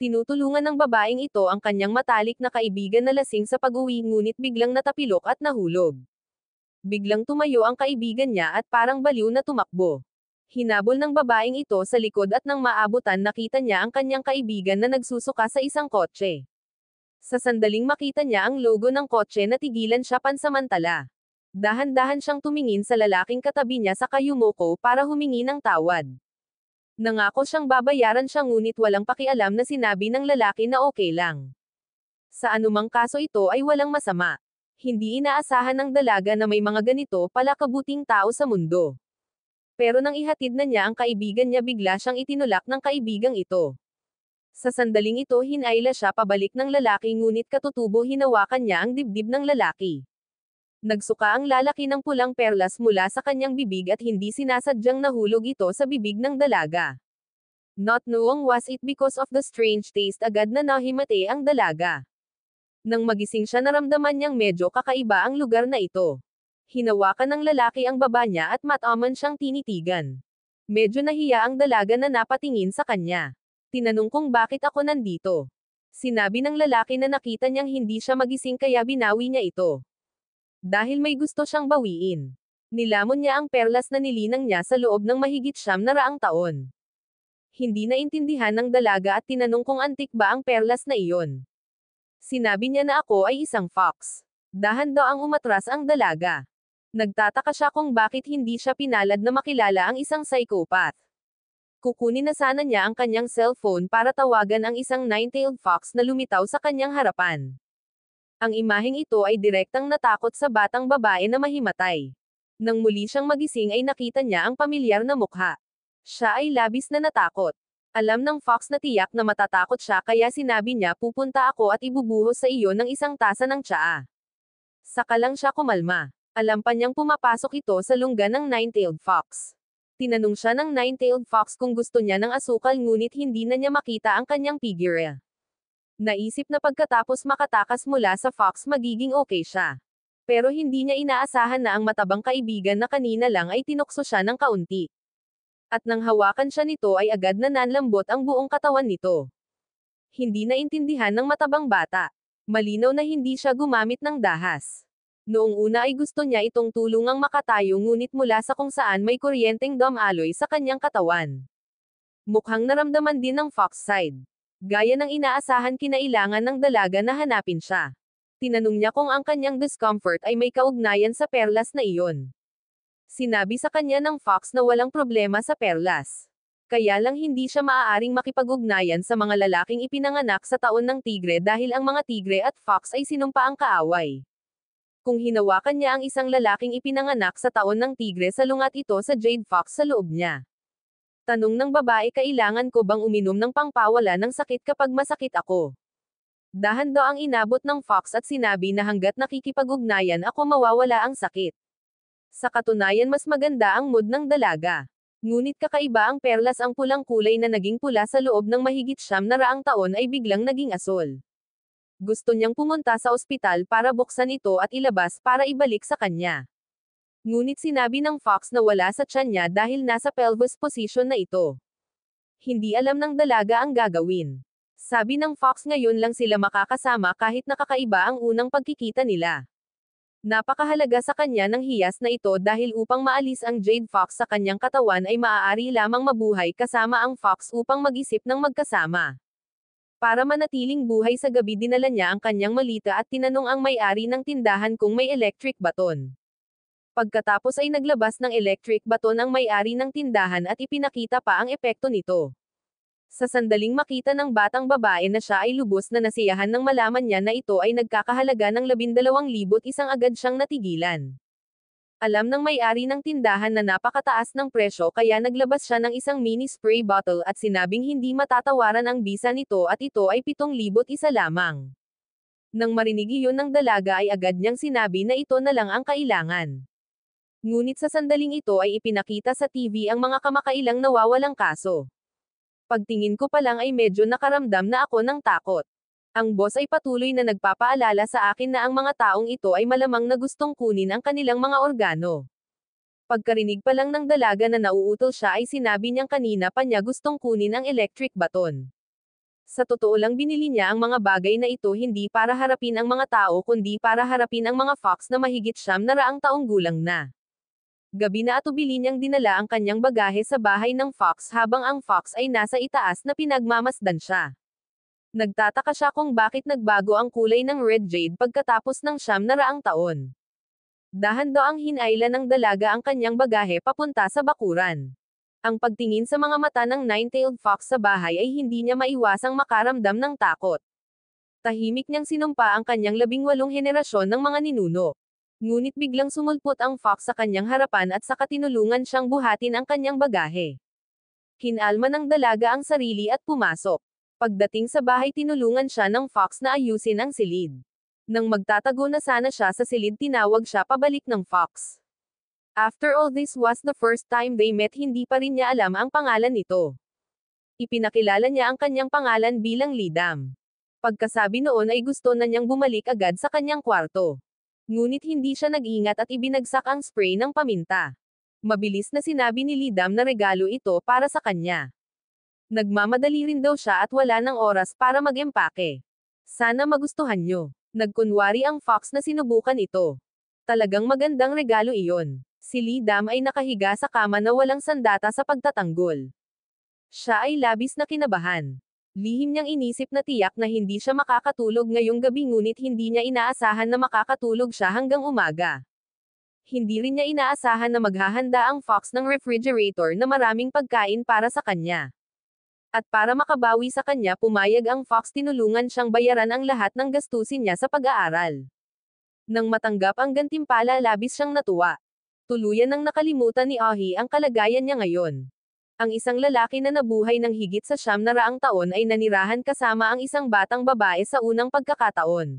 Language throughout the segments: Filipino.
Tinutulungan ng babaeng ito ang kanyang matalik na kaibigan na lasing sa pag-uwi ngunit biglang natapilok at nahulog. Biglang tumayo ang kaibigan niya at parang baliw na tumakbo. Hinabol ng babaeng ito sa likod at nang maabutan nakita niya ang kanyang kaibigan na nagsusuka sa isang kotse. Sa sandaling makita niya ang logo ng kotse natigilan siya pansamantala. Dahan-dahan siyang tumingin sa lalaking katabi niya sa kayumoko para humingi ng tawad. Nangako siyang babayaran siya ngunit walang pakialam na sinabi ng lalaki na okay lang. Sa anumang kaso ito ay walang masama. Hindi inaasahan ng dalaga na may mga ganito pala kabuting tao sa mundo. Pero nang ihatid na niya ang kaibigan niya bigla siyang itinulak ng kaibigang ito. Sa sandaling ito hinayla siya pabalik ng lalaki ngunit katutubo hinawakan niya ang dibdib ng lalaki. Nagsuka ang lalaki ng pulang perlas mula sa kanyang bibig at hindi sinasadyang nahulog ito sa bibig ng dalaga. Not knowing was it because of the strange taste agad na nahimate ang dalaga. Nang magising siya naramdaman niyang medyo kakaiba ang lugar na ito. Hinawakan ng lalaki ang baba niya at mataman siyang tinitigan. Medyo nahiya ang dalaga na napatingin sa kanya. Tinanong kung bakit ako nandito. Sinabi ng lalaki na nakita niyang hindi siya magising kaya binawi niya ito. Dahil may gusto siyang bawiin. Nilamon niya ang perlas na nilinang niya sa loob ng mahigit 900 taon. Hindi naintindihan ng dalaga at tinanong kung antik ba ang perlas na iyon. Sinabi niya na ako ay isang fox. Dahan daw ang umatras ang dalaga. Nagtataka siya kung bakit hindi siya pinalad na makilala ang isang psychopath. Kukunin na sana niya ang kanyang cellphone para tawagan ang isang nine-tailed fox na lumitaw sa kanyang harapan. Ang imaheng ito ay direktang natakot sa batang babae na mahimatay. Nang muli siyang magising ay nakita niya ang pamilyar na mukha. Siya ay labis na natakot. Alam ng fox na tiyak na matatakot siya kaya sinabi niya pupunta ako at ibubuhos sa iyo ng isang tasa ng tsaa. Saka lang siya kumalma. Alam pa niyang pumapasok ito sa lungga ng nine-tailed fox. Tinanong siya ng nine-tailed fox kung gusto niya ng asukal ngunit hindi na niya makita ang kanyang figure. Naisip na pagkatapos makatakas mula sa fox magiging okay siya. Pero hindi niya inaasahan na ang matabang kaibigan na kanina lang ay tinukso siya ng kaunti. At nang hawakan siya nito ay agad na nanlambot ang buong katawan nito. Hindi naintindihan ng matabang bata. Malinaw na hindi siya gumamit ng dahas. Noong una ay gusto niya itong tulungang makatayo ngunit mula sa kung saan may kuryenteng dumaloy sa kanyang katawan. Mukhang naramdaman din ng fox side. Gaya ng inaasahan kinailangan ng dalaga na hanapin siya. Tinanong niya kung ang kanyang discomfort ay may kaugnayan sa perlas na iyon. Sinabi sa kanya ng fox na walang problema sa perlas. Kaya lang hindi siya maaaring makipag-ugnayan sa mga lalaking ipinanganak sa taon ng tigre dahil ang mga tigre at fox ay sinumpaang kaaway. Kung hinawakan niya ang isang lalaking ipinanganak sa taon ng tigre salungat ito sa jade fox sa loob niya. Tanong ng babae kailangan ko bang uminom ng pangpawala ng sakit kapag masakit ako? Dahan daw ang inabot ng fox at sinabi na hanggat nakikipag-ugnayan ako mawawala ang sakit. Sa katunayan mas maganda ang mood ng dalaga. Ngunit kakaiba ang perlas ang pulang kulay na naging pula sa loob ng mahigit 900 taon ay biglang naging asol. Gusto niyang pumunta sa ospital para buksan ito at ilabas para ibalik sa kanya. Ngunit sinabi ng fox na wala sa tiyan niya dahil nasa pelvis position na ito. Hindi alam ng dalaga ang gagawin. Sabi ng fox ngayon lang sila makakasama kahit nakakaiba ang unang pagkikita nila. Napakahalaga sa kanya ng hiyas na ito dahil upang maalis ang jade fox sa kanyang katawan ay maaari lamang mabuhay kasama ang fox upang mag-isip ng magkasama. Para manatiling buhay sa gabi dinala niya ang kanyang malita at tinanong ang may-ari ng tindahan kung may electric baton. Pagkatapos ay naglabas ng electric baton ang may-ari ng tindahan at ipinakita pa ang epekto nito. Sa sandaling makita ng batang babae na siya ay lubos na nasiyahan nang malaman niya na ito ay nagkakahalaga ng 12,000 agad siyang natigilan. Alam ng may-ari ng tindahan na napakataas ng presyo kaya naglabas siya ng isang mini spray bottle at sinabing hindi matatawaran ang bisa nito at ito ay 7,001 lamang. Nang marinig iyon ng dalaga ay agad niyang sinabi na ito na lang ang kailangan. Ngunit sa sandaling ito ay ipinakita sa TV ang mga kamakailang nawawalang kaso. Pagtingin ko pa lang ay medyo nakaramdam na ako ng takot. Ang boss ay patuloy na nagpapaalala sa akin na ang mga taong ito ay malamang na gustong kunin ang kanilang mga organo. Pagkarinig pa lang ng dalaga na nauutol siya ay sinabi niyang kanina pa niya gustong kunin ang electric baton. Sa totoo lang binili niya ang mga bagay na ito hindi para harapin ang mga tao kundi para harapin ang mga fox na mahigit 900 taong gulang na. Gabi na atubili niyang dinala ang kanyang bagahe sa bahay ng fox habang ang fox ay nasa itaas na pinagmamasdan siya. Nagtataka siya kung bakit nagbago ang kulay ng red jade pagkatapos ng 900 taon. Dahan-daang hinayla ng dalaga ang kanyang bagahe papunta sa bakuran. Ang pagtingin sa mga mata ng nine-tailed fox sa bahay ay hindi niya maiwasang makaramdam ng takot. Tahimik niyang sinumpa ang kanyang 18 henerasyon ng mga ninuno. Ngunit biglang sumulpot ang fox sa kanyang harapan at saka tinulungan siyang buhatin ang kanyang bagahe. Kinalma ng dalaga ang sarili at pumasok. Pagdating sa bahay tinulungan siya ng fox na ayusin ang silid. Nang magtatago na sana siya sa silid tinawag siya pabalik ng fox. After all this was the first time they met hindi pa rin niya alam ang pangalan nito. Ipinakilala niya ang kanyang pangalan bilang Lidam. Pagkasabi noon ay gusto na niyang bumalik agad sa kanyang kwarto. Ngunit hindi siya nag-ingat at ibinagsak ang spray ng paminta. Mabilis na sinabi ni Lidam na regalo ito para sa kanya. Nagmamadali rin daw siya at wala ng oras para mag-empake. Sana magustuhan nyo. Nagkunwari ang fox na sinubukan ito. Talagang magandang regalo iyon. Si Lidam ay nakahiga sa kama na walang sandata sa pagtatanggol. Siya ay labis na kinabahan. Lihim niyang inisip na tiyak na hindi siya makakatulog ngayong gabi ngunit hindi niya inaasahan na makakatulog siya hanggang umaga. Hindi rin niya inaasahan na maghahanda ang fox ng refrigerator na maraming pagkain para sa kanya. At para makabawi sa kanya pumayag ang fox tinulungan siyang bayaran ang lahat ng gastusin niya sa pag-aaral. Nang matanggap ang gantimpala labis siyang natuwa. Tuluyan nang nakalimutan ni Ahi ang kalagayan niya ngayon. Ang isang lalaki na nabuhay ng higit sa 900 taon ay nanirahan kasama ang isang batang babae sa unang pagkakataon.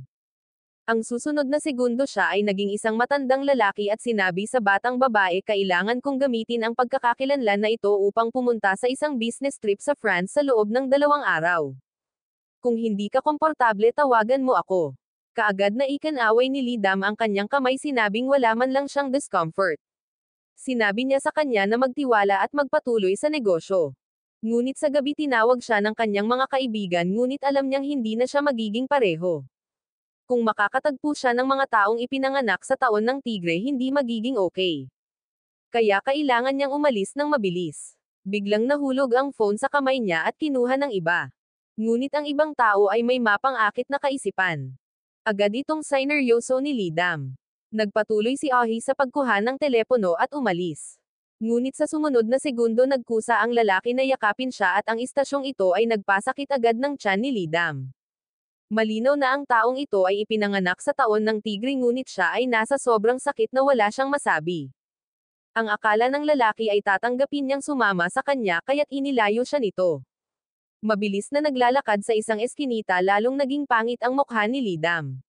Ang susunod na segundo siya ay naging isang matandang lalaki at sinabi sa batang babae kailangan kong gamitin ang pagkakakilanlan na ito upang pumunta sa isang business trip sa France sa loob ng 2 araw. Kung hindi ka komportable tawagan mo ako. Kaagad na ikanaway ni Lidam ang kanyang kamay sinabing wala man lang siyang discomfort. Sinabi niya sa kanya na magtiwala at magpatuloy sa negosyo. Ngunit sa gabi tinawag siya ng kanyang mga kaibigan ngunit alam niyang hindi na siya magiging pareho. Kung makakatagpo siya ng mga taong ipinanganak sa taon ng tigre hindi magiging okay. Kaya kailangan niyang umalis ng mabilis. Biglang nahulog ang phone sa kamay niya at kinuha ng iba. Ngunit ang ibang tao ay may mapang-akit na kaisipan. Agad itong sineryoso ni Lidam. Nagpatuloy si Ahi sa pagkuha ng telepono at umalis. Ngunit sa sumunod na segundo nagkusa ang lalaki na yakapin siya at ang istasyong ito ay nagpasakit agad ng tiyan ni Lidam. Malinaw na ang taong ito ay ipinanganak sa taon ng tigre ngunit siya ay nasa sobrang sakit na wala siyang masabi. Ang akala ng lalaki ay tatanggapin niyang sumama sa kanya kaya't inilayo siya nito. Mabilis na naglalakad sa isang eskinita lalong naging pangit ang mukha ni Lidam.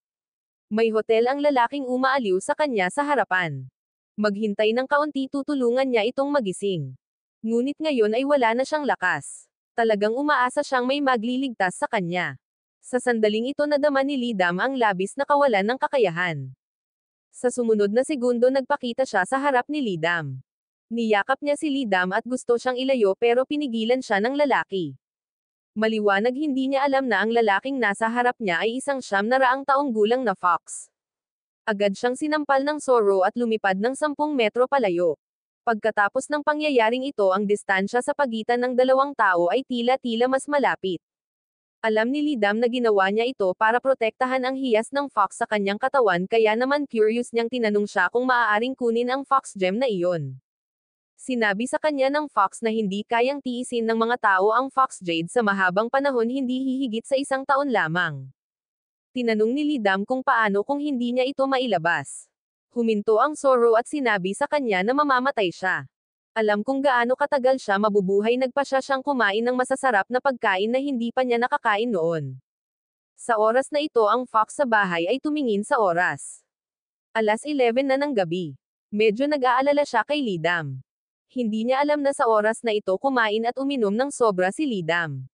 May hotel ang lalaking umaaliw sa kanya sa harapan. Maghintay ng kaunti tutulungan niya itong magising. Ngunit ngayon ay wala na siyang lakas. Talagang umaasa siyang may magliligtas sa kanya. Sa sandaling ito nadama ni Lidam ang labis na kawalan ng kakayahan. Sa sumunod na segundo nagpakita siya sa harap ni Lidam. Niyakap niya si Lidam at gusto siyang ilayo pero pinigilan siya ng lalaki. Maliwanag hindi niya alam na ang lalaking nasa harap niya ay isang 900 taong gulang na fox. Agad siyang sinampal ng Zorro at lumipad ng 10 metro palayo. Pagkatapos ng pangyayaring ito ang distansya sa pagitan ng dalawang tao ay tila-tila mas malapit. Alam ni Lidam na ginawa niya ito para protektahan ang hiyas ng fox sa kanyang katawan kaya naman curious niyang tinanong siya kung maaaring kunin ang fox gem na iyon. Sinabi sa kanya ng fox na hindi kayang tiisin ng mga tao ang fox jade sa mahabang panahon hindi hihigit sa 1 taon lamang. Tinanong ni Lidam kung paano kung hindi niya ito mailabas. Huminto ang Zorro at sinabi sa kanya na mamamatay siya. Alam kung gaano katagal siya mabubuhay nagpasya siyang kumain ng masasarap na pagkain na hindi pa niya nakakain noon. Sa oras na ito ang fox sa bahay ay tumingin sa oras. 11:00 na ng gabi. Medyo nag-aalala siya kay Lidam. Hindi niya alam na sa oras na ito kumain at uminom ng sobra si Lidam.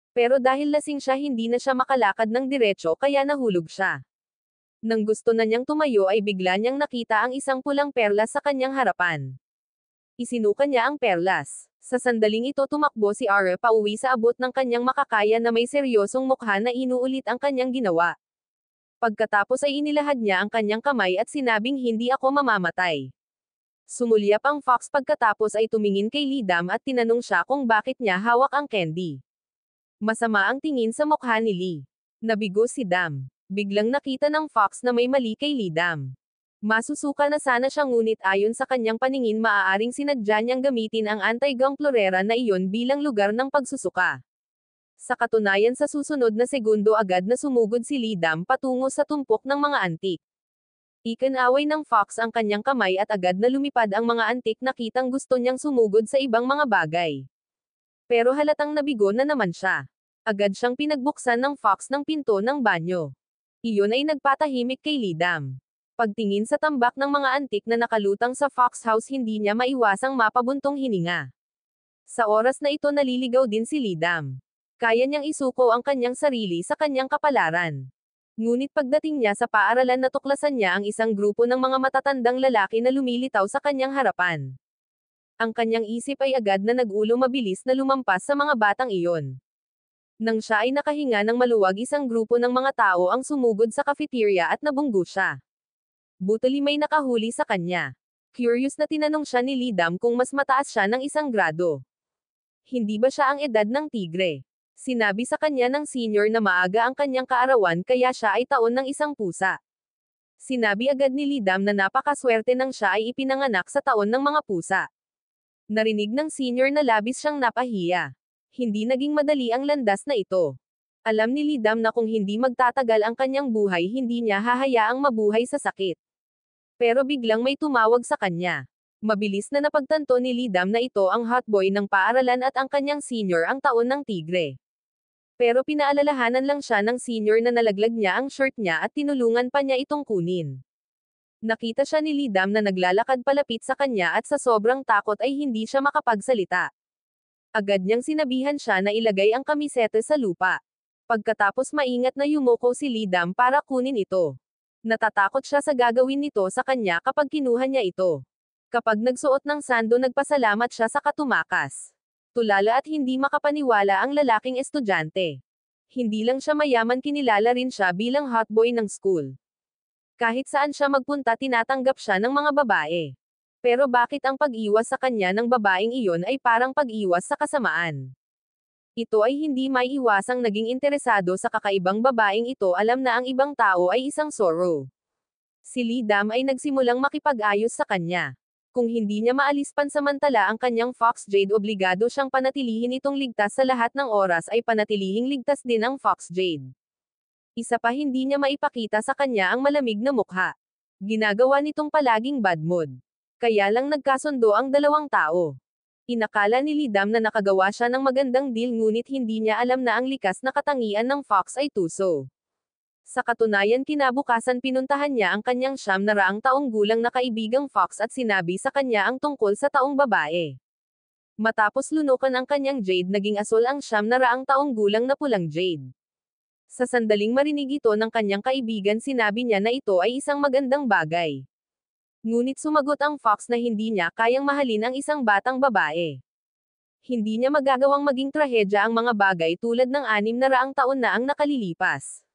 Pero dahil lasing siya hindi na siya makalakad ng diretso kaya nahulog siya. Nang gusto na niyang tumayo ay bigla niyang nakita ang isang pulang perlas sa kanyang harapan. Isinuka niya ang perlas. Sa sandaling ito tumakbo si Ara pauwi sa abot ng kanyang makakaya na may seryosong mukha na inuulit ang kanyang ginawa. Pagkatapos ay inilahad niya ang kanyang kamay at sinabing hindi ako mamamatay. Sumulyap ang fox pagkatapos ay tumingin kay Lidam at tinanong siya kung bakit niya hawak ang candy. Masama ang tingin sa mukha ni Lee. Nabigo si Dam. Biglang nakita ng fox na may mali kay Lidam. Masusuka na sana siya ngunit ayon sa kanyang paningin maaaring sinadya niyang gamitin ang anti-gang florera na iyon bilang lugar ng pagsusuka. Sa katunayan sa susunod na segundo agad na sumugod si Lidam patungo sa tumpok ng mga antik. Ikinaway ng fox ang kanyang kamay at agad na lumipad ang mga antik na kitang gusto niyang sumugod sa ibang mga bagay. Pero halatang nabigo na naman siya. Agad siyang pinagbuksan ng fox ng pinto ng banyo. Iyon ay nagpatahimik kay Lidam. Pagtingin sa tambak ng mga antik na nakalutang sa fox house hindi niya maiwasang mapabuntong hininga. Sa oras na ito naliligaw din si Lidam. Kaya niyang isuko ang kanyang sarili sa kanyang kapalaran. Ngunit pagdating niya sa paaralan natuklasan niya ang isang grupo ng mga matatandang lalaki na lumilitaw sa kanyang harapan. Ang kanyang isip ay agad na nag-ulo mabilis na lumampas sa mga batang iyon. Nang siya ay nakahinga ng maluwag isang grupo ng mga tao ang sumugod sa cafeteria at nabunggo siya. Butali may nakahuli sa kanya. Curious na tinanong siya ni Lidam kung mas mataas siya ng isang grado. Hindi ba siya ang edad ng tigre? Sinabi sa kanya ng senior na maaga ang kanyang kaarawan kaya siya ay taon ng isang pusa. Sinabi agad ni Lidam na napakaswerte nang siya ay ipinanganak sa taon ng mga pusa. Narinig ng senior na labis siyang napahiya. Hindi naging madali ang landas na ito. Alam ni Lidam na kung hindi magtatagal ang kanyang buhay hindi niya hahayaang mabuhay sa sakit. Pero biglang may tumawag sa kanya. Mabilis na napagtanto ni Lidam na ito ang hotboy ng paaralan at ang kanyang senior ang taon ng tigre. Pero pinaalalahanan lang siya ng senior na nalaglag niya ang shirt niya at tinulungan pa niya itong kunin. Nakita siya ni Lidam na naglalakad palapit sa kanya at sa sobrang takot ay hindi siya makapagsalita. Agad niyang sinabihan siya na ilagay ang kamisete sa lupa. Pagkatapos maingat na yumuko si Lidam para kunin ito. Natatakot siya sa gagawin nito sa kanya kapag kinuha niya ito. Kapag nagsuot ng sando nagpasalamat siya sa katumakas. Tulala at hindi makapaniwala ang lalaking estudyante. Hindi lang siya mayaman kinilala rin siya bilang hotboy ng school. Kahit saan siya magpunta tinatanggap siya ng mga babae. Pero bakit ang pag-iwas sa kanya ng babaeng iyon ay parang pag-iwas sa kasamaan? Ito ay hindi maiiwasang naging interesado sa kakaibang babaeng ito alam na ang ibang tao ay isang sorrow. Si Lidam ay nagsimulang makipag-ayos sa kanya. Kung hindi niya maalis pansamantala ang kanyang Fox Jade obligado siyang panatilihin itong ligtas sa lahat ng oras ay panatilihing ligtas din ang Fox Jade. Isa pa hindi niya maipakita sa kanya ang malamig na mukha. Ginagawa nitong palaging bad mood. Kaya lang nagkasundo ang dalawang tao. Inakala ni Lidam na nakagawa siya ng magandang deal ngunit hindi niya alam na ang likas na katangian ng fox ay tuso. Sa katunayan kinabukasan pinuntahan niya ang kanyang 900 taong gulang na kaibigang fox at sinabi sa kanya ang tungkol sa taong babae. Matapos lunukan ang kanyang jade naging asul ang 900 taong gulang na pulang jade. Sa sandaling marinig ito ng kanyang kaibigan sinabi niya na ito ay isang magandang bagay. Ngunit sumagot ang fox na hindi niya kayang mahalin ang isang batang babae. Hindi niya magagawang maging trahedya ang mga bagay tulad ng 600 taon na ang nakalilipas.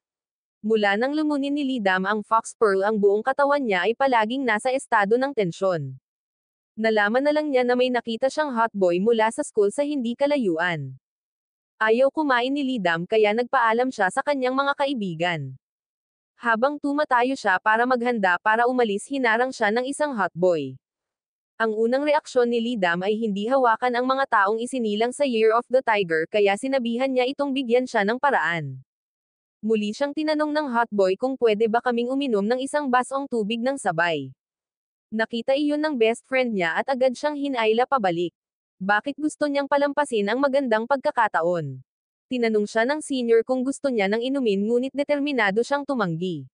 Mula nang lumunin ni Lidam ang fox pearl ang buong katawan niya ay palaging nasa estado ng tensyon. Nalaman na lang niya na may nakita siyang hotboy mula sa school sa hindi kalayuan. Ayaw kumain ni Lidam kaya nagpaalam siya sa kanyang mga kaibigan. Habang tumatayo siya para maghanda para umalis hinarang siya ng isang hotboy. Ang unang reaksyon ni Lidam ay hindi hawakan ang mga taong isinilang sa Year of the Tiger kaya sinabihan niya itong bigyan siya ng paraan. Muli siyang tinanong ng hotboy kung pwede ba kaming uminom ng isang basong tubig ng sabay. Nakita iyon ng best friend niya at agad siyang hinayla pabalik. Bakit gusto niyang palampasin ang magandang pagkakataon? Tinanong siya ng senior kung gusto niya ng inumin ngunit determinado siyang tumanggi.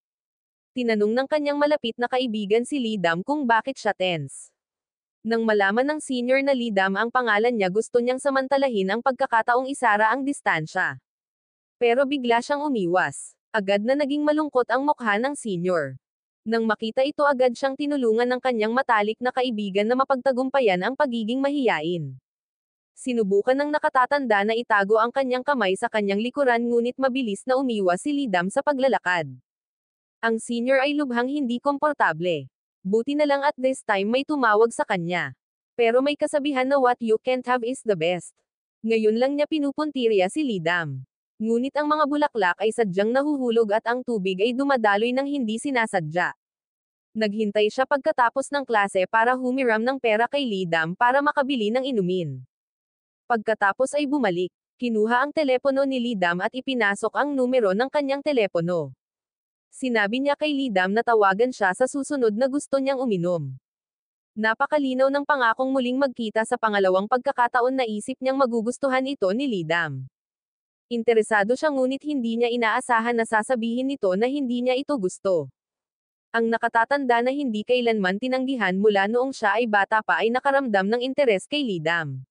Tinanong ng kanyang malapit na kaibigan si Lidam kung bakit siya tense. Nang malaman ng senior na Lidam ang pangalan niya gusto niyang samantalahin ang pagkakataong isara ang distansya. Pero bigla siyang umiwas. Agad na naging malungkot ang mukha ng senior. Nang makita ito agad siyang tinulungan ng kanyang matalik na kaibigan na mapagtagumpayan ang pagiging mahiyain. Sinubukan ng nakatatanda na itago ang kanyang kamay sa kanyang likuran ngunit mabilis na umiwas si Lidam sa paglalakad. Ang senior ay lubhang hindi komportable. Buti na lang at this time may tumawag sa kanya. Pero may kasabihan na what you can't have is the best. Ngayon lang niya pinupuntirya si Lidam. Ngunit ang mga bulaklak ay sadyang nahuhulog at ang tubig ay dumadaloy ng hindi sinasadya. Naghintay siya pagkatapos ng klase para humiram ng pera kay Lidam para makabili ng inumin. Pagkatapos ay bumalik, kinuha ang telepono ni Lidam at ipinasok ang numero ng kanyang telepono. Sinabi niya kay Lidam na tawagan siya sa susunod na gusto niyang uminom. Napakalinaw ng pangakong muling magkita sa pangalawang pagkakataon na isip niyang magugustuhan ito ni Lidam. Interesado siya ngunit hindi niya inaasahan na sasabihin nito na hindi niya ito gusto. Ang nakatatanda na hindi kailanman tinanggihan mula noong siya ay bata pa ay nakaramdam ng interes kay Lidam.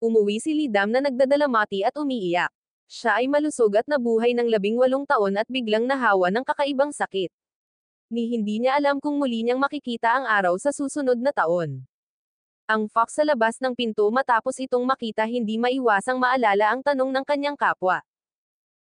Umuwi si Lidam na nagdadalamati at umiiyak. Siya ay malusog at nabuhay ng 18 taon at biglang nahawa ng kakaibang sakit. Hindi niya alam kung muli niyang makikita ang araw sa susunod na taon. Ang fox sa labas ng pinto matapos itong makita hindi maiwasang maalala ang tanong ng kanyang kapwa.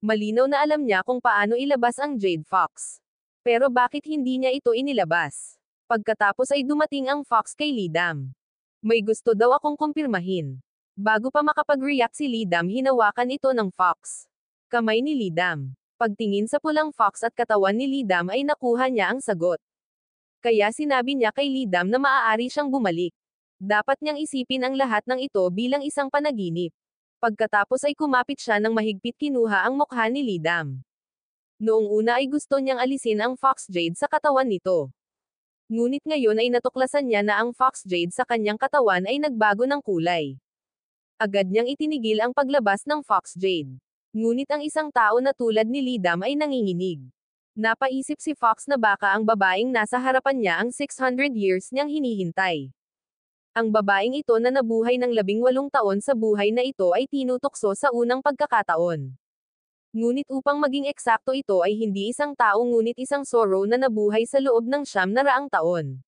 Malinaw na alam niya kung paano ilabas ang Jade Fox. Pero bakit hindi niya ito inilabas? Pagkatapos ay dumating ang fox kay Lidam. May gusto daw akong kumpirmahin. Bago pa makapag-react si Lidam hinawakan ito ng fox. Kamay ni Lidam. Pagtingin sa pulang fox at katawan ni Lidam ay nakuha niya ang sagot. Kaya sinabi niya kay Lidam na maaari siyang bumalik. Dapat niyang isipin ang lahat ng ito bilang isang panaginip. Pagkatapos ay kumapit siya ng mahigpit kinuha ang mukha ni Lidam. Noong una ay gusto niyang alisin ang fox jade sa katawan nito. Ngunit ngayon ay natuklasan niya na ang fox jade sa kanyang katawan ay nagbago ng kulay. Agad niyang itinigil ang paglabas ng fox jade. Ngunit ang isang tao na tulad ni Lidam ay nanginginig. Napaisip si Fox na baka ang babaeng nasa harapan niya ang 600 years niyang hinihintay. Ang babaeng ito na nabuhay ng 18 taon sa buhay na ito ay tinutokso sa unang pagkakataon. Ngunit upang maging eksakto ito ay hindi isang tao ngunit isang sorrow na nabuhay sa loob ng 900 taon.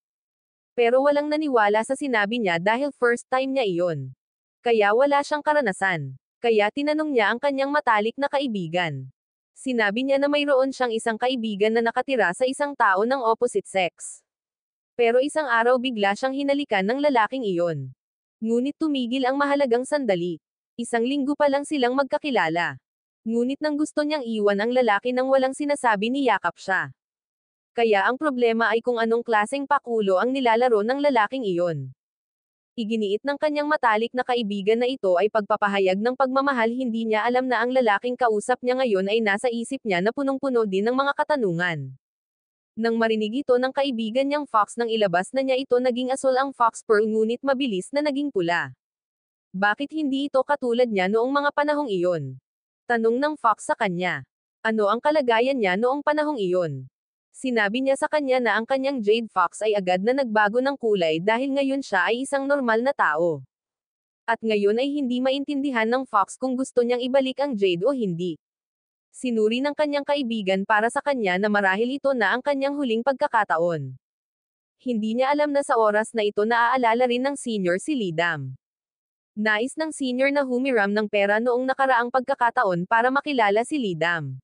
Pero walang naniwala sa sinabi niya dahil first time niya iyon. Kaya wala siyang karanasan. Kaya tinanong niya ang kanyang matalik na kaibigan. Sinabi niya na mayroon siyang isang kaibigan na nakatira sa isang tao ng opposite sex. Pero isang araw bigla siyang hinalikan ng lalaking iyon. Ngunit tumigil ang mahalagang sandali. Isang linggo pa lang silang magkakilala. Ngunit nang gusto niyang iwan ang lalaki nang walang sinasabi niyakap siya. Kaya ang problema ay kung anong klaseng pakulo ang nilalaro ng lalaking iyon. Iginiit ng kanyang matalik na kaibigan na ito ay pagpapahayag ng pagmamahal hindi niya alam na ang lalaking kausap niya ngayon ay nasa isip niya na punong-puno din ng mga katanungan. Nang marinig ito ng kaibigan niyang fox nang ilabas na niya ito naging asul ang fox pearl ngunit mabilis na naging pula. Bakit hindi ito katulad niya noong mga panahong iyon? Tanong ng fox sa kanya. Ano ang kalagayan niya noong panahong iyon? Sinabi niya sa kanya na ang kanyang Jade Fox ay agad na nagbago ng kulay dahil ngayon siya ay isang normal na tao. At ngayon ay hindi maintindihan ng Fox kung gusto niyang ibalik ang Jade o hindi. Sinuri ng kanyang kaibigan para sa kanya na marahil ito na ang kanyang huling pagkakataon. Hindi niya alam na sa oras na ito naaalala rin ng senior si Lidam. Nais ng senior na humiram ng pera noong nakaraang pagkakataon para makilala si Lidam.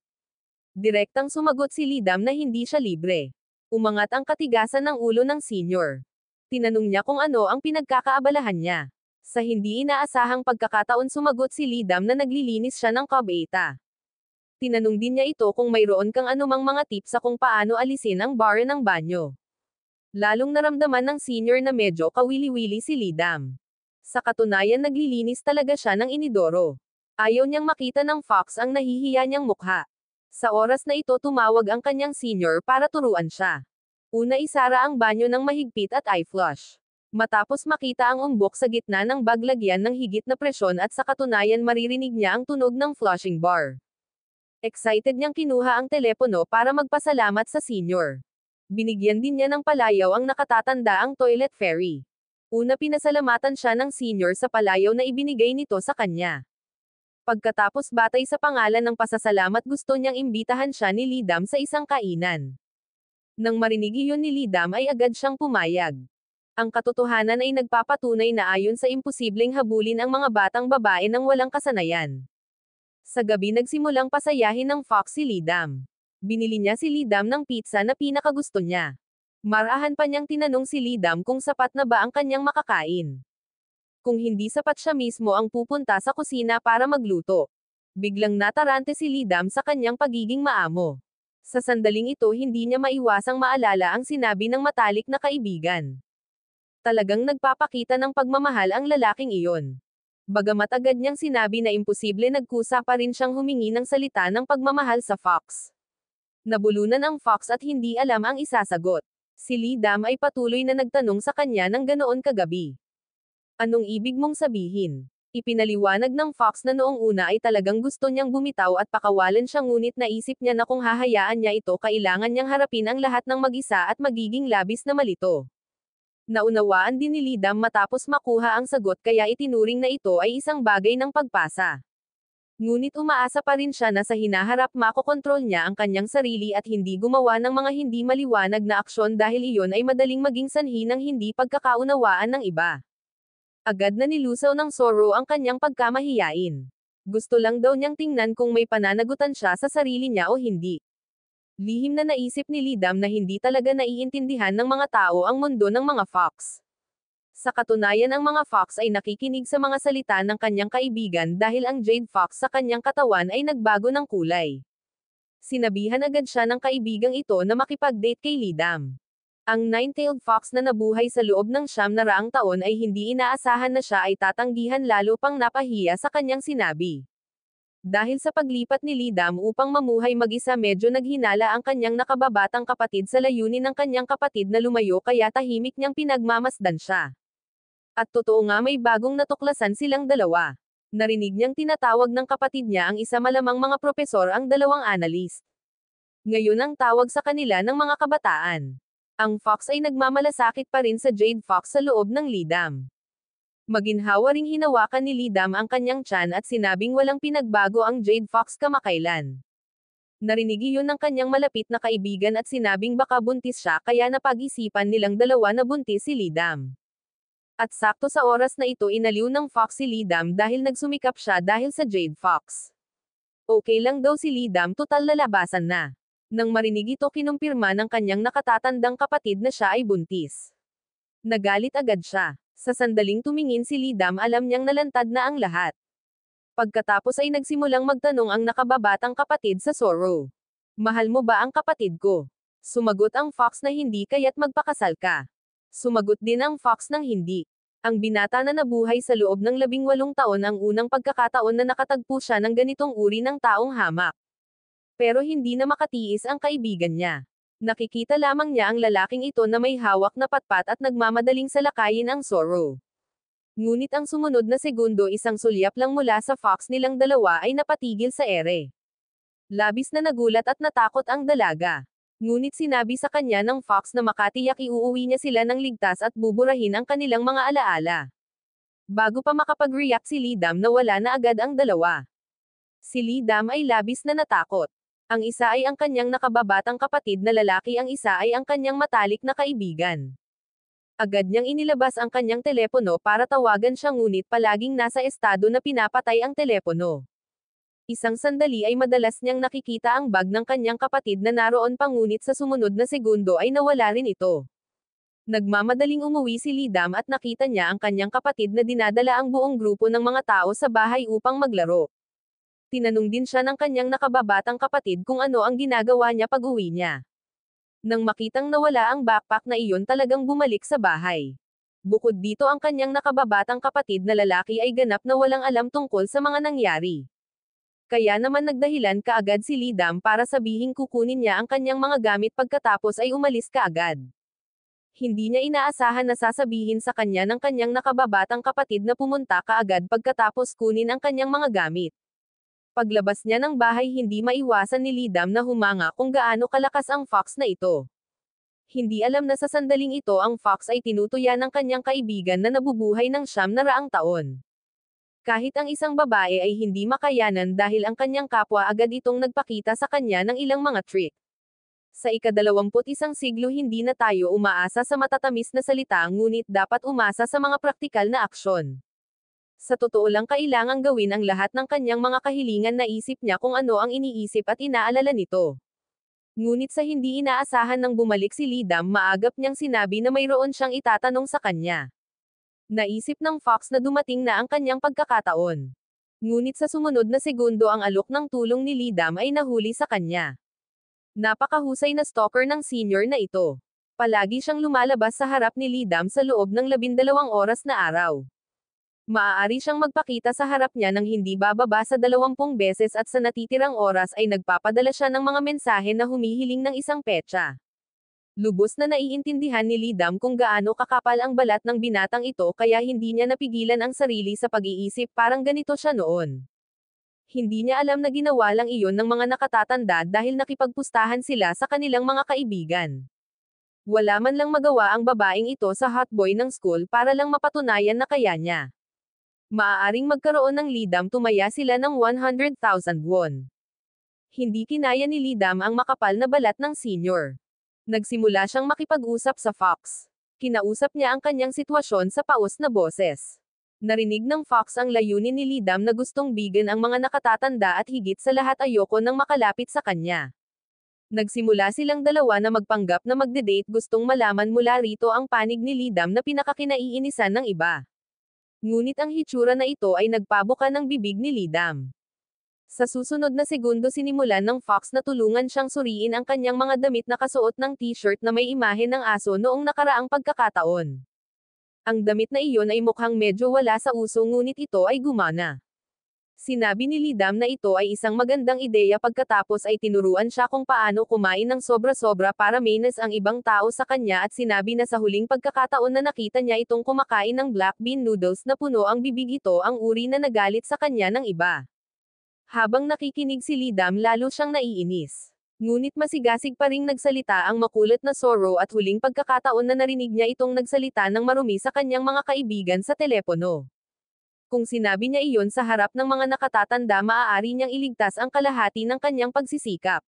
Direktang sumagot si Lidam na hindi siya libre. Umangat ang katigasan ng ulo ng senior. Tinanong niya kung ano ang pinagkakaabalahan niya. Sa hindi inaasahang pagkakataon sumagot si Lidam na naglilinis siya ng kabeta. Tinanong din niya ito kung mayroon kang anumang mga tips sa kung paano alisin ang bar ng banyo. Lalong naramdaman ng senior na medyo kawili-wili si Lidam. Sa katunayan naglilinis talaga siya ng inidoro. Ayaw niyang makita ng Fox ang nahihiya niyang mukha. Sa oras na ito tumawag ang kanyang senior para turuan siya. Una isara ang banyo ng mahigpit at i-flush. Matapos makita ang umbok sa gitna ng bag lagyan ng higit na presyon at sa katunayan maririnig niya ang tunog ng flushing bar. Excited niyang kinuha ang telepono para magpasalamat sa senior. Binigyan din niya ng palayaw ang nakatatanda ang toilet fairy. Una pinasalamatan siya ng senior sa palayaw na ibinigay nito sa kanya. Pagkatapos batay sa pangalan ng pasasalamat gusto niyang imbitahan siya ni Lidam sa isang kainan. Nang marinig iyon ni Lidam ay agad siyang pumayag. Ang katotohanan ay nagpapatunay na ayon sa imposibleng habulin ang mga batang babae ng walang kasanayan. Sa gabi nagsimulang pasayahin ng Fox si Lidam. Binili niya si Lidam ng pizza na pinakagusto niya. Marahan pa niyang tinanong si Lidam kung sapat na ba ang kanyang makakain. Kung hindi sapat siya mismo ang pupunta sa kusina para magluto. Biglang natarante si Lidam sa kanyang pagiging maamo. Sa sandaling ito hindi niya maiwasang maalala ang sinabi ng matalik na kaibigan. Talagang nagpapakita ng pagmamahal ang lalaking iyon. Bagamat agad niyang sinabi na imposible nagkusa pa rin siyang humingi ng salita ng pagmamahal sa Fox. Nabulunan ang Fox at hindi alam ang isasagot. Si Lidam ay patuloy na nagtanong sa kanya ng ganoon kagabi. Anong ibig mong sabihin? Ipinaliwanag ng Fox na noong una ay talagang gusto niyang bumitaw at pakawalan siya ngunit naisip niya na kung hahayaan niya ito kailangan niyang harapin ang lahat ng mag-isa at magiging labis na malito. Naunawaan din ni Lidam matapos makuha ang sagot kaya itinuring na ito ay isang bagay ng pagpasa. Ngunit umaasa pa rin siya na sa hinaharap makokontrol niya ang kanyang sarili at hindi gumawa ng mga hindi maliwanag na aksyon dahil iyon ay madaling maging sanhi ng hindi pagkakaunawaan ng iba. Agad na nilusaw ng Zorro ang kanyang pagkamahiyain. Gusto lang daw niyang tingnan kung may pananagutan siya sa sarili niya o hindi. Lihim na naisip ni Lidam na hindi talaga naiintindihan ng mga tao ang mundo ng mga Fox. Sa katunayan ang mga Fox ay nakikinig sa mga salita ng kanyang kaibigan dahil ang Jade Fox sa kanyang katawan ay nagbago ng kulay. Sinabihan agad siya ng kaibigang ito na makipag-date kay Lidam. Ang nine-tailed fox na nabuhay sa loob ng 900 taon ay hindi inaasahan na siya ay tatanggihan lalo pang napahiya sa kanyang sinabi. Dahil sa paglipat ni Lidam upang mamuhay mag-isa medyo naghinala ang kanyang nakababatang kapatid sa layunin ng kanyang kapatid na lumayo kaya tahimik niyang pinagmamasdan siya. At totoo nga may bagong natuklasan silang dalawa. Narinig niyang tinatawag ng kapatid niya ang isa malamang mga propesor ang dalawang analyst. Ngayon ang tawag sa kanila ng mga kabataan. Ang Fox ay nagmamalasakit pa rin sa Jade Fox sa loob ng Lidam. Maginhawa ring hinawakan ni Lidam ang kanyang tiyan at sinabing walang pinagbago ang Jade Fox kamakailan. Narinig iyon ng kanyang malapit na kaibigan at sinabing baka buntis siya kaya napag-isipan nilang dalawa na buntis si Lidam. At sakto sa oras na ito inaliw ng Fox si Lidam dahil nagsumikap siya dahil sa Jade Fox. Okay lang daw si Lidam total lalabasan na. Nang marinig ito kinumpirma ng kanyang nakatatandang kapatid na siya ay buntis. Nagalit agad siya. Sa sandaling tumingin si Lidam alam niyang nalantad na ang lahat. Pagkatapos ay nagsimulang magtanong ang nakababatang kapatid sa Zorro. Mahal mo ba ang kapatid ko? Sumagot ang Fox na hindi kaya't magpakasal ka. Sumagot din ang Fox ng hindi. Ang binata na nabuhay sa loob ng 18 taon ang unang pagkakataon na nakatagpo siya ng ganitong uri ng taong hamak. Pero hindi na makatiis ang kaibigan niya. Nakikita lamang niya ang lalaking ito na may hawak na patpat at nagmamadaling salakayin ang Zorro. Ngunit ang sumunod na segundo isang sulyap lang mula sa Fox nilang dalawa ay napatigil sa ere. Labis na nagulat at natakot ang dalaga. Ngunit sinabi sa kanya ng Fox na makatiyak iuuwi niya sila ng ligtas at buburahin ang kanilang mga alaala. Bago pa makapag-react si Lidam na wala na agad ang dalawa. Si Lidam ay labis na natakot. Ang isa ay ang kanyang nakababatang kapatid na lalaki ang isa ay ang kanyang matalik na kaibigan. Agad niyang inilabas ang kanyang telepono para tawagan siya ngunit palaging nasa estado na pinapatay ang telepono. Isang sandali ay madalas niyang nakikita ang bag ng kanyang kapatid na naroon pa ngunit sa sumunod na segundo ay nawala rin ito. Nagmamadaling umuwi si Lidam at nakita niya ang kanyang kapatid na dinadala ang buong grupo ng mga tao sa bahay upang maglaro. Tinanong din siya ng kanyang nakababatang kapatid kung ano ang ginagawa niya pag-uwi niya. Nang makitang nawala ang backpack na iyon talagang bumalik sa bahay. Bukod dito ang kanyang nakababatang kapatid na lalaki ay ganap na walang alam tungkol sa mga nangyari. Kaya naman nagdahilan kaagad si Lidam para sabihing kukunin niya ang kanyang mga gamit pagkatapos ay umalis kaagad. Hindi niya inaasahan na sasabihin sa kanya ng kanyang nakababatang kapatid na pumunta kaagad pagkatapos kunin ang kanyang mga gamit. Paglabas niya ng bahay hindi maiwasan ni Lidam na humanga kung gaano kalakas ang Fox na ito. Hindi alam na sa sandaling ito ang Fox ay tinutuya ng kanyang kaibigan na nabubuhay ng 900 taon. Kahit ang isang babae ay hindi makayanan dahil ang kanyang kapwa agad itong nagpakita sa kanya ng ilang mga trick. Sa ika-21 siglo hindi na tayo umaasa sa matatamis na salita ngunit dapat umasa sa mga praktikal na aksyon. Sa totoo lang kailangang gawin ang lahat ng kanyang mga kahilingan na isip niya kung ano ang iniisip at inaalala nito. Ngunit sa hindi inaasahan nang bumalik si Lidam maagap niyang sinabi na mayroon siyang itatanong sa kanya. Naisip ng Fox na dumating na ang kanyang pagkakataon. Ngunit sa sumunod na segundo ang alok ng tulong ni Lidam ay nahuli sa kanya. Napakahusay na stalker ng senior na ito. Palagi siyang lumalabas sa harap ni Lidam sa loob ng 12 oras na araw. Maaari siyang magpakita sa harap niya ng hindi bababa sa 20 beses at sa natitirang oras ay nagpapadala siya ng mga mensahe na humihiling ng isang petsa. Lubos na naiintindihan ni Lidam kung gaano kakapal ang balat ng binatang ito kaya hindi niya napigilan ang sarili sa pag-iisip parang ganito siya noon. Hindi niya alam na ginawa lang iyon ng mga nakatatanda dahil nakipagpustahan sila sa kanilang mga kaibigan. Wala man lang magawa ang babaeng ito sa hotboy ng school para lang mapatunayan na kaya niya. Maaaring magkaroon ng Lidam tumaya sila ng 100,000 won. Hindi kinaya ni Lidam ang makapal na balat ng senior. Nagsimula siyang makipag-usap sa Fox. Kinausap niya ang kanyang sitwasyon sa paos na boses. Narinig ng Fox ang layunin ni Lidam na gustong bigyan ang mga nakatatanda at higit sa lahat ayoko nang makalapit sa kanya. Nagsimula silang dalawa na magpanggap na magde-date gustong malaman mula rito ang panig ni Lidam na pinakakinaiinisan ng iba. Ngunit ang hitsura na ito ay nagpabuka ng bibig ni Lidam. Sa susunod na segundo sinimulan ng Fox na tulungan siyang suriin ang kanyang mga damit na kasuot ng t-shirt na may imahe ng aso noong nakaraang pagkakataon. Ang damit na iyon ay mukhang medyo wala sa uso ngunit ito ay gumana. Sinabi ni Lidam na ito ay isang magandang ideya pagkatapos ay tinuruan siya kung paano kumain ng sobra-sobra para mainis ang ibang tao sa kanya at sinabi na sa huling pagkakataon na nakita niya itong kumakain ng black bean noodles na puno ang bibig ito ang uri na nagalit sa kanya ng iba. Habang nakikinig si Lidam lalo siyang naiinis. Ngunit masigasig pa ring nagsalita ang makulit na Sorrow at huling pagkakataon na narinig niya itong nagsalita ng marumi sa kanyang mga kaibigan sa telepono. Kung sinabi niya iyon sa harap ng mga nakatatanda maaari niyang iligtas ang kalahati ng kanyang pagsisikap.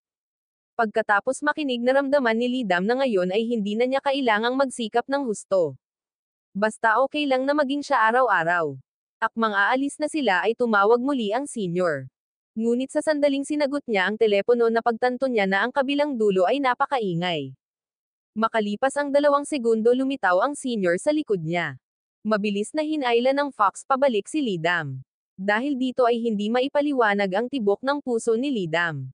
Pagkatapos makinig naramdaman ni Lidam na ngayon ay hindi na niya kailangang magsikap ng husto. Basta okay lang na maging siya araw-araw. Akmang aalis na sila ay tumawag muli ang senior. Ngunit sa sandaling sinagot niya ang telepono na pagtanto niya na ang kabilang dulo ay napakaingay. Makalipas ang 2 segundo lumitaw ang senior sa likod niya. Mabilis na hinayla ng Fox pabalik si Lidam. Dahil dito ay hindi maipaliwanag ang tibok ng puso ni Lidam.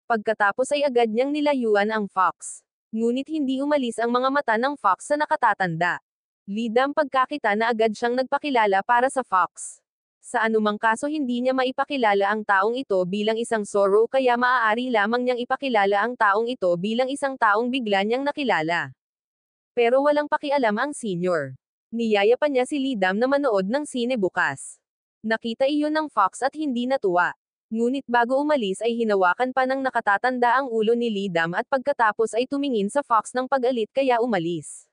Pagkatapos ay agad niyang nilayuan ang Fox. Ngunit hindi umalis ang mga mata ng Fox sa nakatatanda. Lidam pagkakita na agad siyang nagpakilala para sa Fox. Sa anumang kaso hindi niya maipakilala ang taong ito bilang isang Sorrow kaya maaari lamang niyang ipakilala ang taong ito bilang isang taong bigla niyang nakilala. Pero walang pakialam ang senior. Niyaya pa niya si Lidam na manood ng sine bukas. Nakita iyon ng Fox at hindi natuwa. Ngunit bago umalis ay hinawakan pa ng nakatatanda ang ulo ni Lidam at pagkatapos ay tumingin sa Fox ng pag-alit kaya umalis.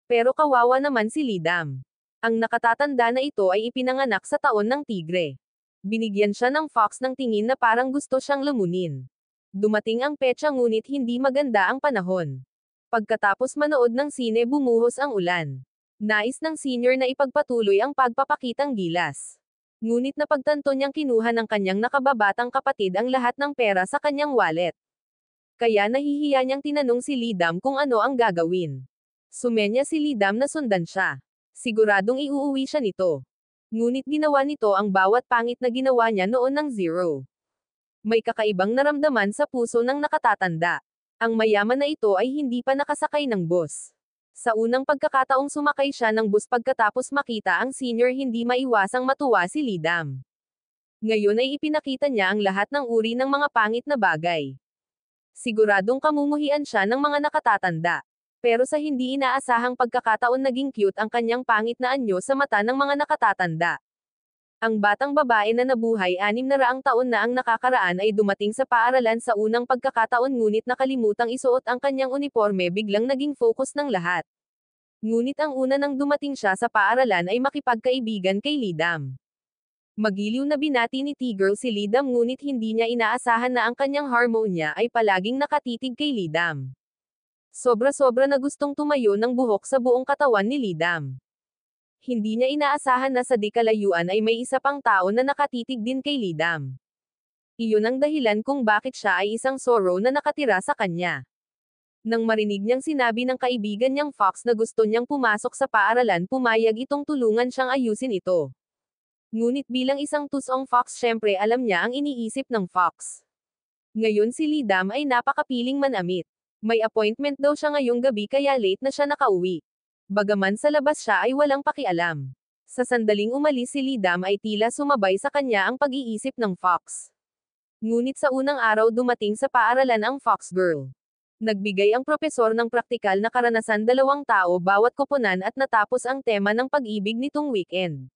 Pero kawawa naman si Lidam. Ang nakatatanda na ito ay ipinanganak sa taon ng tigre. Binigyan siya ng Fox ng tingin na parang gusto siyang lamunin. Dumating ang petsa ngunit hindi maganda ang panahon. Pagkatapos manood ng sine bumuhos ang ulan. Nais ng senior na ipagpatuloy ang pagpapakitang gilas. Ngunit napagtanto niyang kinuha ng kanyang nakababatang kapatid ang lahat ng pera sa kanyang wallet. Kaya nahihiya niyang tinanong si Lidam kung ano ang gagawin. Sumenya si Lidam na sundan siya. Siguradong iuuwi siya nito. Ngunit ginawa nito ang bawat pangit na ginawa niya noon ng zero. May kakaibang naramdaman sa puso ng nakatatanda. Ang mayaman na ito ay hindi pa nakasakay ng bus. Sa unang pagkakataong sumakay siya ng bus pagkatapos makita ang senior hindi maiwasang matuwa si Lidam. Ngayon ay ipinakita niya ang lahat ng uri ng mga pangit na bagay. Siguradong kamumuhian siya ng mga nakatatanda. Pero sa hindi inaasahang pagkakataon naging cute ang kanyang pangit na anyo sa mata ng mga nakatatanda. Ang batang babae na nabuhay 600 taon na ang nakakaraan ay dumating sa paaralan sa unang pagkakataon ngunit nakalimutang isuot ang kanyang uniforme biglang naging focus ng lahat. Ngunit ang una nang dumating siya sa paaralan ay makipagkaibigan kay Lidam. Magiliw na binati ni T-Girl si Lidam ngunit hindi niya inaasahan na ang kanyang harmonya ay palaging nakatitig kay Lidam. Sobra-sobra na gustong tumayo ng buhok sa buong katawan ni Lidam. Hindi niya inaasahan na sa di kalayuan ay may isa pang tao na nakatitig din kay Lidam. Iyon ang dahilan kung bakit siya ay isang sorrow na nakatira sa kanya. Nang marinig niyang sinabi ng kaibigan niyang Fox na gusto niyang pumasok sa paaralan, pumayag itong tulungan siyang ayusin ito. Ngunit bilang isang tusong Fox, syempre alam niya ang iniisip ng Fox. Ngayon si Lidam ay napakapiling manamit. May appointment daw siya ngayong gabi kaya late na siya nakauwi. Bagaman sa labas siya ay walang pakialam. Sa sandaling umalis si Lidam ay tila sumabay sa kanya ang pag-iisip ng Fox. Ngunit sa unang araw dumating sa paaralan ang Fox Girl. Nagbigay ang propesor ng praktikal na karanasan 2 tao bawat koponan at natapos ang tema ng pag-ibig nitong weekend.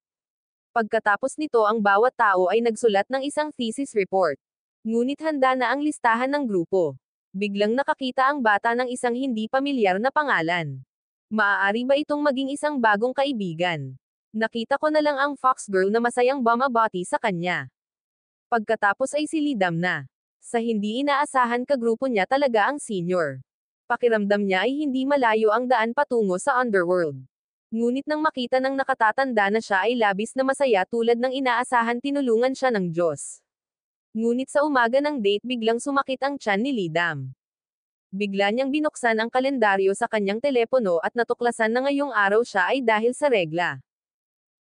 Pagkatapos nito ang bawat tao ay nagsulat ng isang thesis report. Ngunit handa na ang listahan ng grupo. Biglang nakakita ang bata ng isang hindi pamilyar na pangalan. Maaari ba itong maging isang bagong kaibigan? Nakita ko na lang ang Fox Girl na masayang bumabati sa kanya. Pagkatapos ay si Lidam na. Sa hindi inaasahan kagrupo niya talaga ang senior. Pakiramdam niya ay hindi malayo ang daan patungo sa underworld. Ngunit nang makita ng nakatatanda na siya ay labis na masaya tulad ng inaasahan, tinulungan siya ng Diyos. Ngunit sa umaga ng date biglang sumakit ang tiyan ni Lidam. Bigla niyang binuksan ang kalendaryo sa kanyang telepono at natuklasan na ngayong araw siya ay dahil sa regla.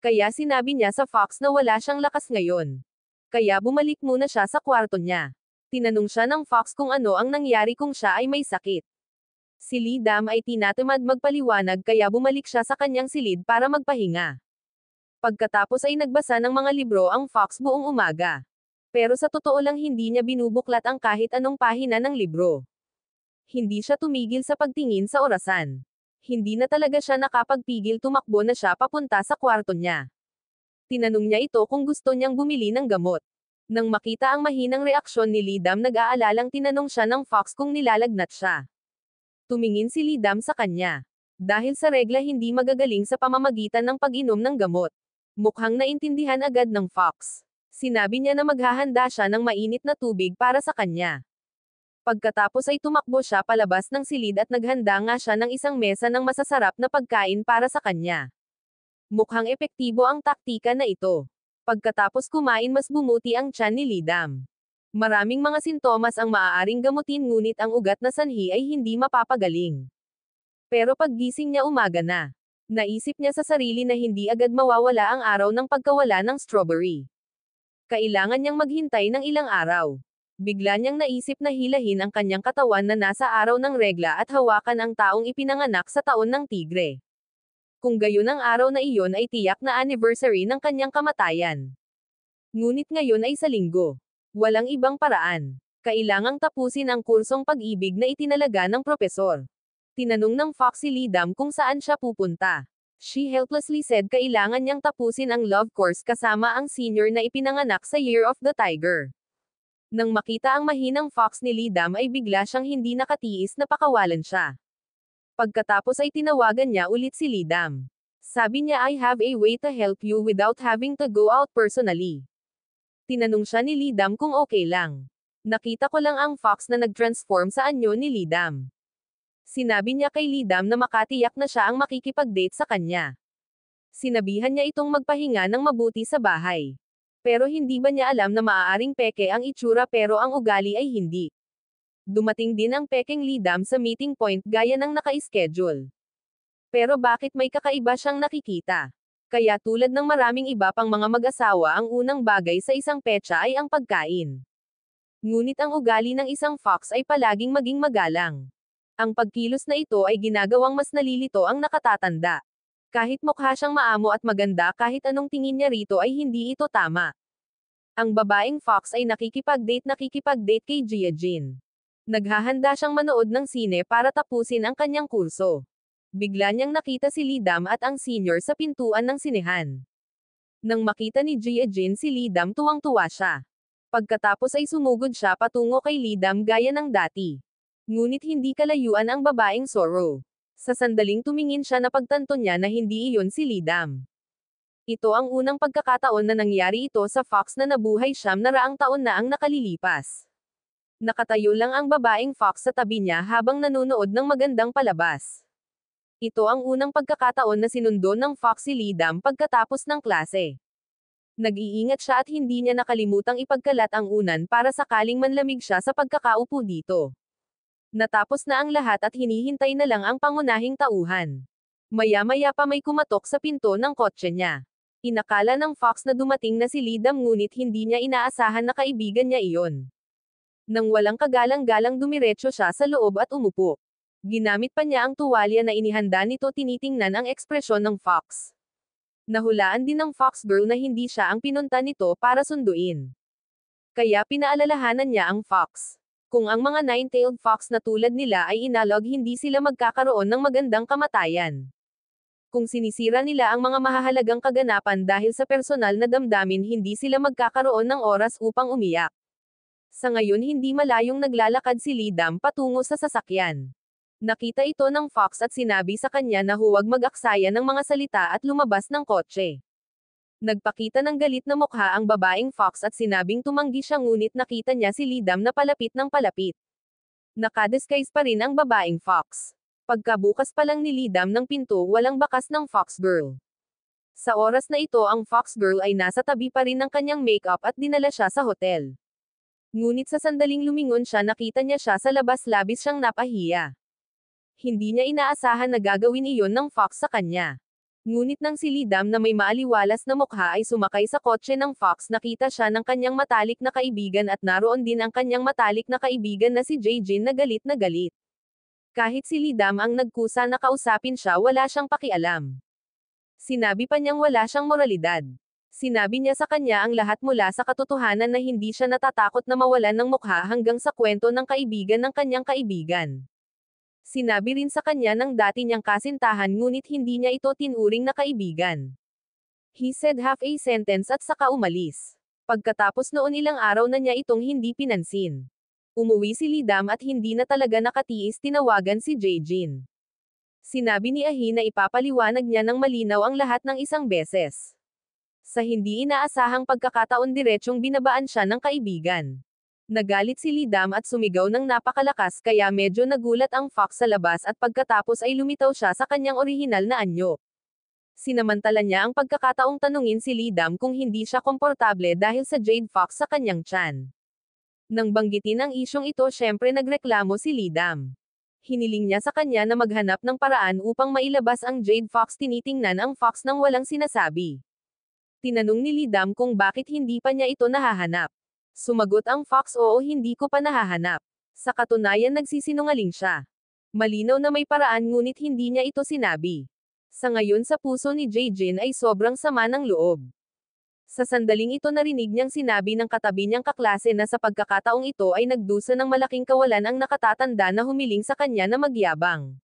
Kaya sinabi niya sa Fox na wala siyang lakas ngayon. Kaya bumalik muna siya sa kwarto niya. Tinanong siya ng Fox kung ano ang nangyari kung siya ay may sakit. Si Lidam ay tinatamad magpaliwanag kaya bumalik siya sa kanyang silid para magpahinga. Pagkatapos ay nagbasa ng mga libro ang Fox buong umaga. Pero sa totoo lang hindi niya binubuklat ang kahit anong pahina ng libro. Hindi siya tumigil sa pagtingin sa orasan. Hindi na talaga siya nakapagpigil, tumakbo na siya papunta sa kwarto niya. Tinanong niya ito kung gusto niyang bumili ng gamot. Nang makita ang mahinang reaksyon ni Lidam, nag-aalalang tinanong siya ng Fox kung nilalagnat siya. Tumingin si Lidam sa kanya. Dahil sa regla hindi magagaling sa pamamagitan ng pag-inom ng gamot. Mukhang naintindihan agad ng Fox. Sinabi niya na maghahanda siya ng mainit na tubig para sa kanya. Pagkatapos ay tumakbo siya palabas ng silid at naghanda nga siya ng isang mesa ng masasarap na pagkain para sa kanya. Mukhang epektibo ang taktika na ito. Pagkatapos kumain mas bumuti ang tiyan ni Lidam. Maraming mga sintomas ang maaaring gamutin ngunit ang ugat na sanhi ay hindi mapapagaling. Pero paggising niya umaga na. Naisip niya sa sarili na hindi agad mawawala ang araw ng pagkawala ng strawberry. Kailangan niyang maghintay ng ilang araw. Bigla niyang naisip na hilahin ang kanyang katawan na nasa araw ng regla at hawakan ang taong ipinanganak sa taon ng tigre. Kung gayon ang araw na iyon ay tiyak na anniversary ng kanyang kamatayan. Ngunit ngayon ay sa linggo. Walang ibang paraan. Kailangang tapusin ang kursong pag-ibig na itinalaga ng propesor. Tinanong ng Fox si Lidam kung saan siya pupunta. She helplessly said kailangan niyang tapusin ang love course kasama ang senior na ipinanganak sa Year of the Tiger. Nang makita ang mahinang Fox ni Lidam ay bigla siyang hindi nakatiis na pakawalan siya. Pagkatapos ay tinawagan niya ulit si Lidam. Sabi niya, I have a way to help you without having to go out personally. Tinanong siya ni Lidam kung okay lang. Nakita ko lang ang Fox na nag-transform sa anyo ni Lidam. Sinabi niya kay Lidam na makatiyak na siya ang makikipag-date sa kanya. Sinabihan niya itong magpahinga ng mabuti sa bahay. Pero hindi ba niya alam na maaaring peke ang itsura pero ang ugali ay hindi. Dumating din ang pekeng Lidam sa meeting point gaya ng naka-schedule. Pero bakit may kakaiba siyang nakikita? Kaya tulad ng maraming iba pang mga mag-asawa, ang unang bagay sa isang petsa ay ang pagkain. Ngunit ang ugali ng isang Fox ay palaging maging magalang. Ang pagkilos na ito ay ginagawang mas nalilito ang nakatatanda. Kahit mukha siyang maamo at maganda, kahit anong tingin niya rito ay hindi ito tama. Ang babaeng Fox ay nakikipag-date kay Gia Jin. Naghahanda siyang manood ng sine para tapusin ang kanyang kurso. Bigla niyang nakita si Lidam at ang senior sa pintuan ng sinehan. Nang makita ni Gia Jin si Lidam, tuwang-tuwa siya. Pagkatapos ay sumugod siya patungo kay Lidam gaya ng dati. Ngunit hindi kalayuan ang babaeng Sorrow. Sa sandaling tumingin siya, napagtanto niya na hindi iyon si Lidam. Ito ang unang pagkakataon na nangyari ito sa fox na nabuhay 900 taon na ang nakalilipas. Nakatayo lang ang babaeng fox sa tabi niya habang nanonood ng magandang palabas. Ito ang unang pagkakataon na sinundo ng fox si Lidam pagkatapos ng klase. Nag-iingat siya at hindi niya nakalimutang ipagkalat ang unan para sakaling manlamig siya sa pagkakaupo dito. Natapos na ang lahat at hinihintay na lang ang pangunahing tauhan. Maya-maya pa may kumatok sa pinto ng kotse niya. Inakala ng fox na dumating na si Lidam ngunit hindi niya inaasahan na kaibigan niya iyon. Nang walang kagalang-galang dumiretso siya sa loob at umupo. Ginamit pa niya ang tuwalya na inihanda nito tinitingnan ang ekspresyon ng fox. Nahulaan din ng fox girl na hindi siya ang pinunta nito para sunduin. Kaya pinaalalahanan niya ang fox. Kung ang mga nine-tailed fox na tulad nila ay inalog hindi sila magkakaroon ng magandang kamatayan. Kung sinisira nila ang mga mahahalagang kaganapan dahil sa personal na damdamin hindi sila magkakaroon ng oras upang umiyak. Sa ngayon hindi malayong naglalakad si Lidam patungo sa sasakyan. Nakita ito ng fox at sinabi sa kanya na huwag mag-aksaya ng mga salita at lumabas ng kotse. Nagpakita ng galit na mukha ang babaeng fox at sinabing tumanggi siya ngunit nakita niya si Lidam na palapit ng palapit. Nakadisguise pa rin ang babaeng fox. Pagkabukas pa lang ni Lidam ng pinto walang bakas ng fox girl. Sa oras na ito ang fox girl ay nasa tabi pa rin ng kanyang makeup at dinala siya sa hotel. Ngunit sa sandaling lumingon siya nakita niya siya sa labas labis siyang napahiya. Hindi niya inaasahan na gagawin iyon ng fox sa kanya. Ngunit nang si Lidam na may maaliwalas na mukha ay sumakay sa kotse ng fox nakita siya ng kanyang matalik na kaibigan at naroon din ang kanyang matalik na kaibigan na si Jae-jin na galit na galit. Kahit si Lidam ang nagkusa na kausapin siya wala siyang pakialam. Sinabi pa niyang wala siyang moralidad. Sinabi niya sa kanya ang lahat mula sa katotohanan na hindi siya natatakot na mawalan ng mukha hanggang sa kwento ng kaibigan ng kanyang kaibigan. Sinabi rin sa kanya ng dati niyang kasintahan ngunit hindi niya ito tinuring na kaibigan. He said half a sentence at saka umalis. Pagkatapos noon ilang araw na niya itong hindi pinansin. Umuwi si Lidam at hindi na talaga nakatiis tinawagan si Jae-jin. Sinabi ni Ahi na ipapaliwanag niya ng malinaw ang lahat ng isang beses. Sa hindi inaasahang pagkakataon diretsyong binabaan siya ng kaibigan. Nagalit si Lidam at sumigaw ng napakalakas kaya medyo nagulat ang fox sa labas at pagkatapos ay lumitaw siya sa kanyang orihinal na anyo. Sinamantala niya ang pagkakataong tanungin si Lidam kung hindi siya komportable dahil sa jade fox sa kanyang tiyan. Nang banggitin ang isyong ito syempre nagreklamo si Lidam. Hiniling niya sa kanya na maghanap ng paraan upang mailabas ang jade fox tinitingnan ang fox nang walang sinasabi. Tinanong ni Lidam kung bakit hindi pa niya ito nahahanap. Sumagot ang fox oo hindi ko pa nahahanap. Sa katunayan nagsisinungaling siya. Malinaw na may paraan ngunit hindi niya ito sinabi. Sa ngayon sa puso ni Jae-jin ay sobrang sama ng loob. Sa sandaling ito narinig niyang sinabi ng katabi niyang kaklase na sa pagkakataong ito ay nagdusa ng malaking kawalan ang nakatatanda na humiling sa kanya na magyabang.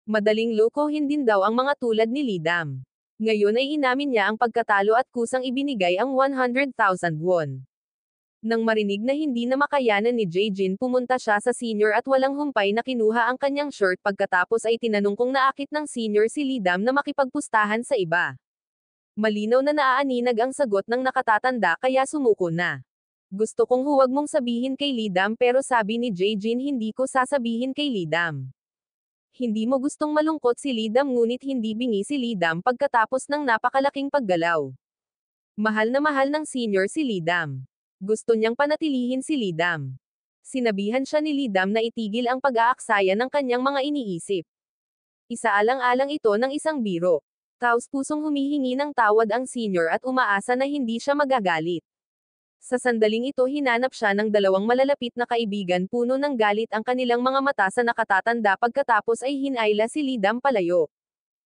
Madaling lokohin din daw ang mga tulad ni Lidam. Ngayon ay inamin niya ang pagkatalo at kusang ibinigay ang 100,000 won. Nang marinig na hindi na makayanan ni Jae-jin pumunta siya sa senior at walang humpay na kinuha ang kanyang shirt pagkatapos ay tinanong kung naakit ng senior si Lidam na makipagpustahan sa iba. Malinaw na naaaninag ang sagot ng nakatatanda kaya sumuko na. Gusto kong huwag mong sabihin kay Lidam pero sabi ni Jae-jin hindi ko sasabihin kay Lidam. Hindi mo gustong malungkot si Lidam ngunit hindi bingi si Lidam pagkatapos ng napakalaking paggalaw. Mahal ng senior si Lidam. Gusto niyang panatilihin si Lidam. Sinabihan siya ni Lidam na itigil ang pag-aaksaya ng kanyang mga iniisip. Isaalang-alang ito ng isang biro. Taos-pusong humihingi ng tawad ang senior at umaasa na hindi siya magagalit. Sa sandaling ito hinanap siya ng dalawang malalapit na kaibigan puno ng galit ang kanilang mga mata sa nakatatanda pagkatapos ay hinayla si Lidam palayo.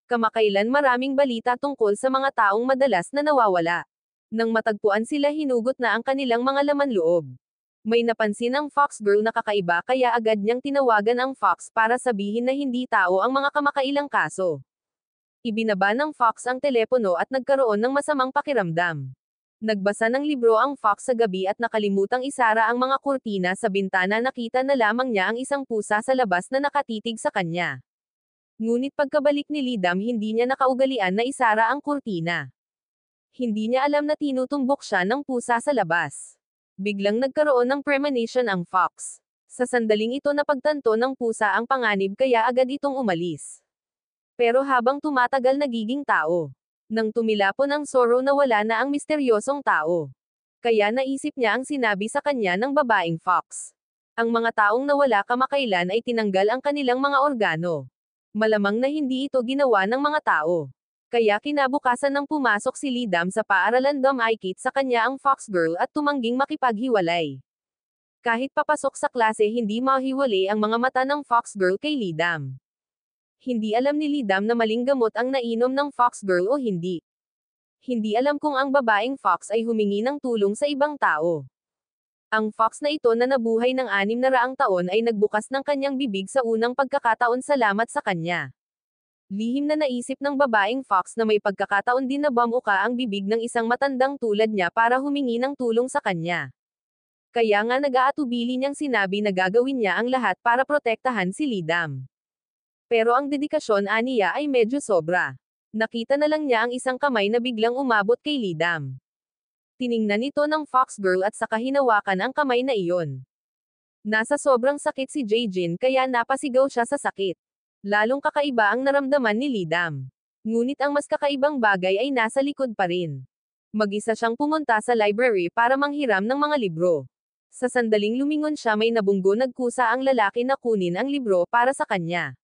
Kamakailan maraming balita tungkol sa mga taong madalas na nawawala. Nang matagpuan sila hinugot na ang kanilang mga laman loob. May napansin ang fox girl na kakaiba kaya agad niyang tinawagan ang fox para sabihin na hindi tao ang mga kamakailang kaso. Ibinaba ng fox ang telepono at nagkaroon ng masamang pakiramdam. Nagbasa ng libro ang fox sa gabi at nakalimutang isara ang mga kurtina sa bintana nakita na lamang niya ang isang pusa sa labas na nakatitig sa kanya. Ngunit pagkabalik ni Lidam hindi niya nakaugalian na isara ang kurtina. Hindi niya alam na tinutumbok siya ng pusa sa labas. Biglang nagkaroon ng premonition ang fox. Sa sandaling ito napagtanto ng pusa ang panganib kaya agad itong umalis. Pero habang tumatagal nagiging tao. Nang tumilapon ang Zorro nawala na ang misteryosong tao. Kaya naisip niya ang sinabi sa kanya ng babaeng fox. Ang mga taong nawala kamakailan ay tinanggal ang kanilang mga organo. Malamang na hindi ito ginawa ng mga tao. Kaya kinabukasan nang pumasok si Lidam sa paaralan dumikit sa kanya ang fox girl at tumangging makipaghiwalay. Kahit papasok sa klase hindi mahiwalay ang mga mata ng fox girl kay Lidam. Hindi alam ni Lidam na maling gamot ang nainom ng fox girl o hindi. Hindi alam kung ang babaeng fox ay humingi ng tulong sa ibang tao. Ang fox na ito na nabuhay ng 600 taon ay nagbukas ng kanyang bibig sa unang pagkakataon salamat sa kanya. Lihim na naisip ng babaeng fox na may pagkakataon din na bamuka ang bibig ng isang matandang tulad niya para humingi ng tulong sa kanya. Kaya nga nag-aatubili niyang sinabi na gagawin niya ang lahat para protektahan si Lidam. Pero ang dedikasyon aniya ay medyo sobra. Nakita na lang niya ang isang kamay na biglang umabot kay Lidam. Tiningnan ito ng fox girl at saka hinawakan ang kamay na iyon. Nasa sobrang sakit si Jaejin kaya napasigaw siya sa sakit. Lalong kakaiba ang naramdaman ni Lidam. Ngunit ang mas kakaibang bagay ay nasa likod pa rin. Mag-isa siyang pumunta sa library para manghiram ng mga libro. Sa sandaling lumingon siya may nabunggo nagkusa ang lalaki na kunin ang libro para sa kanya.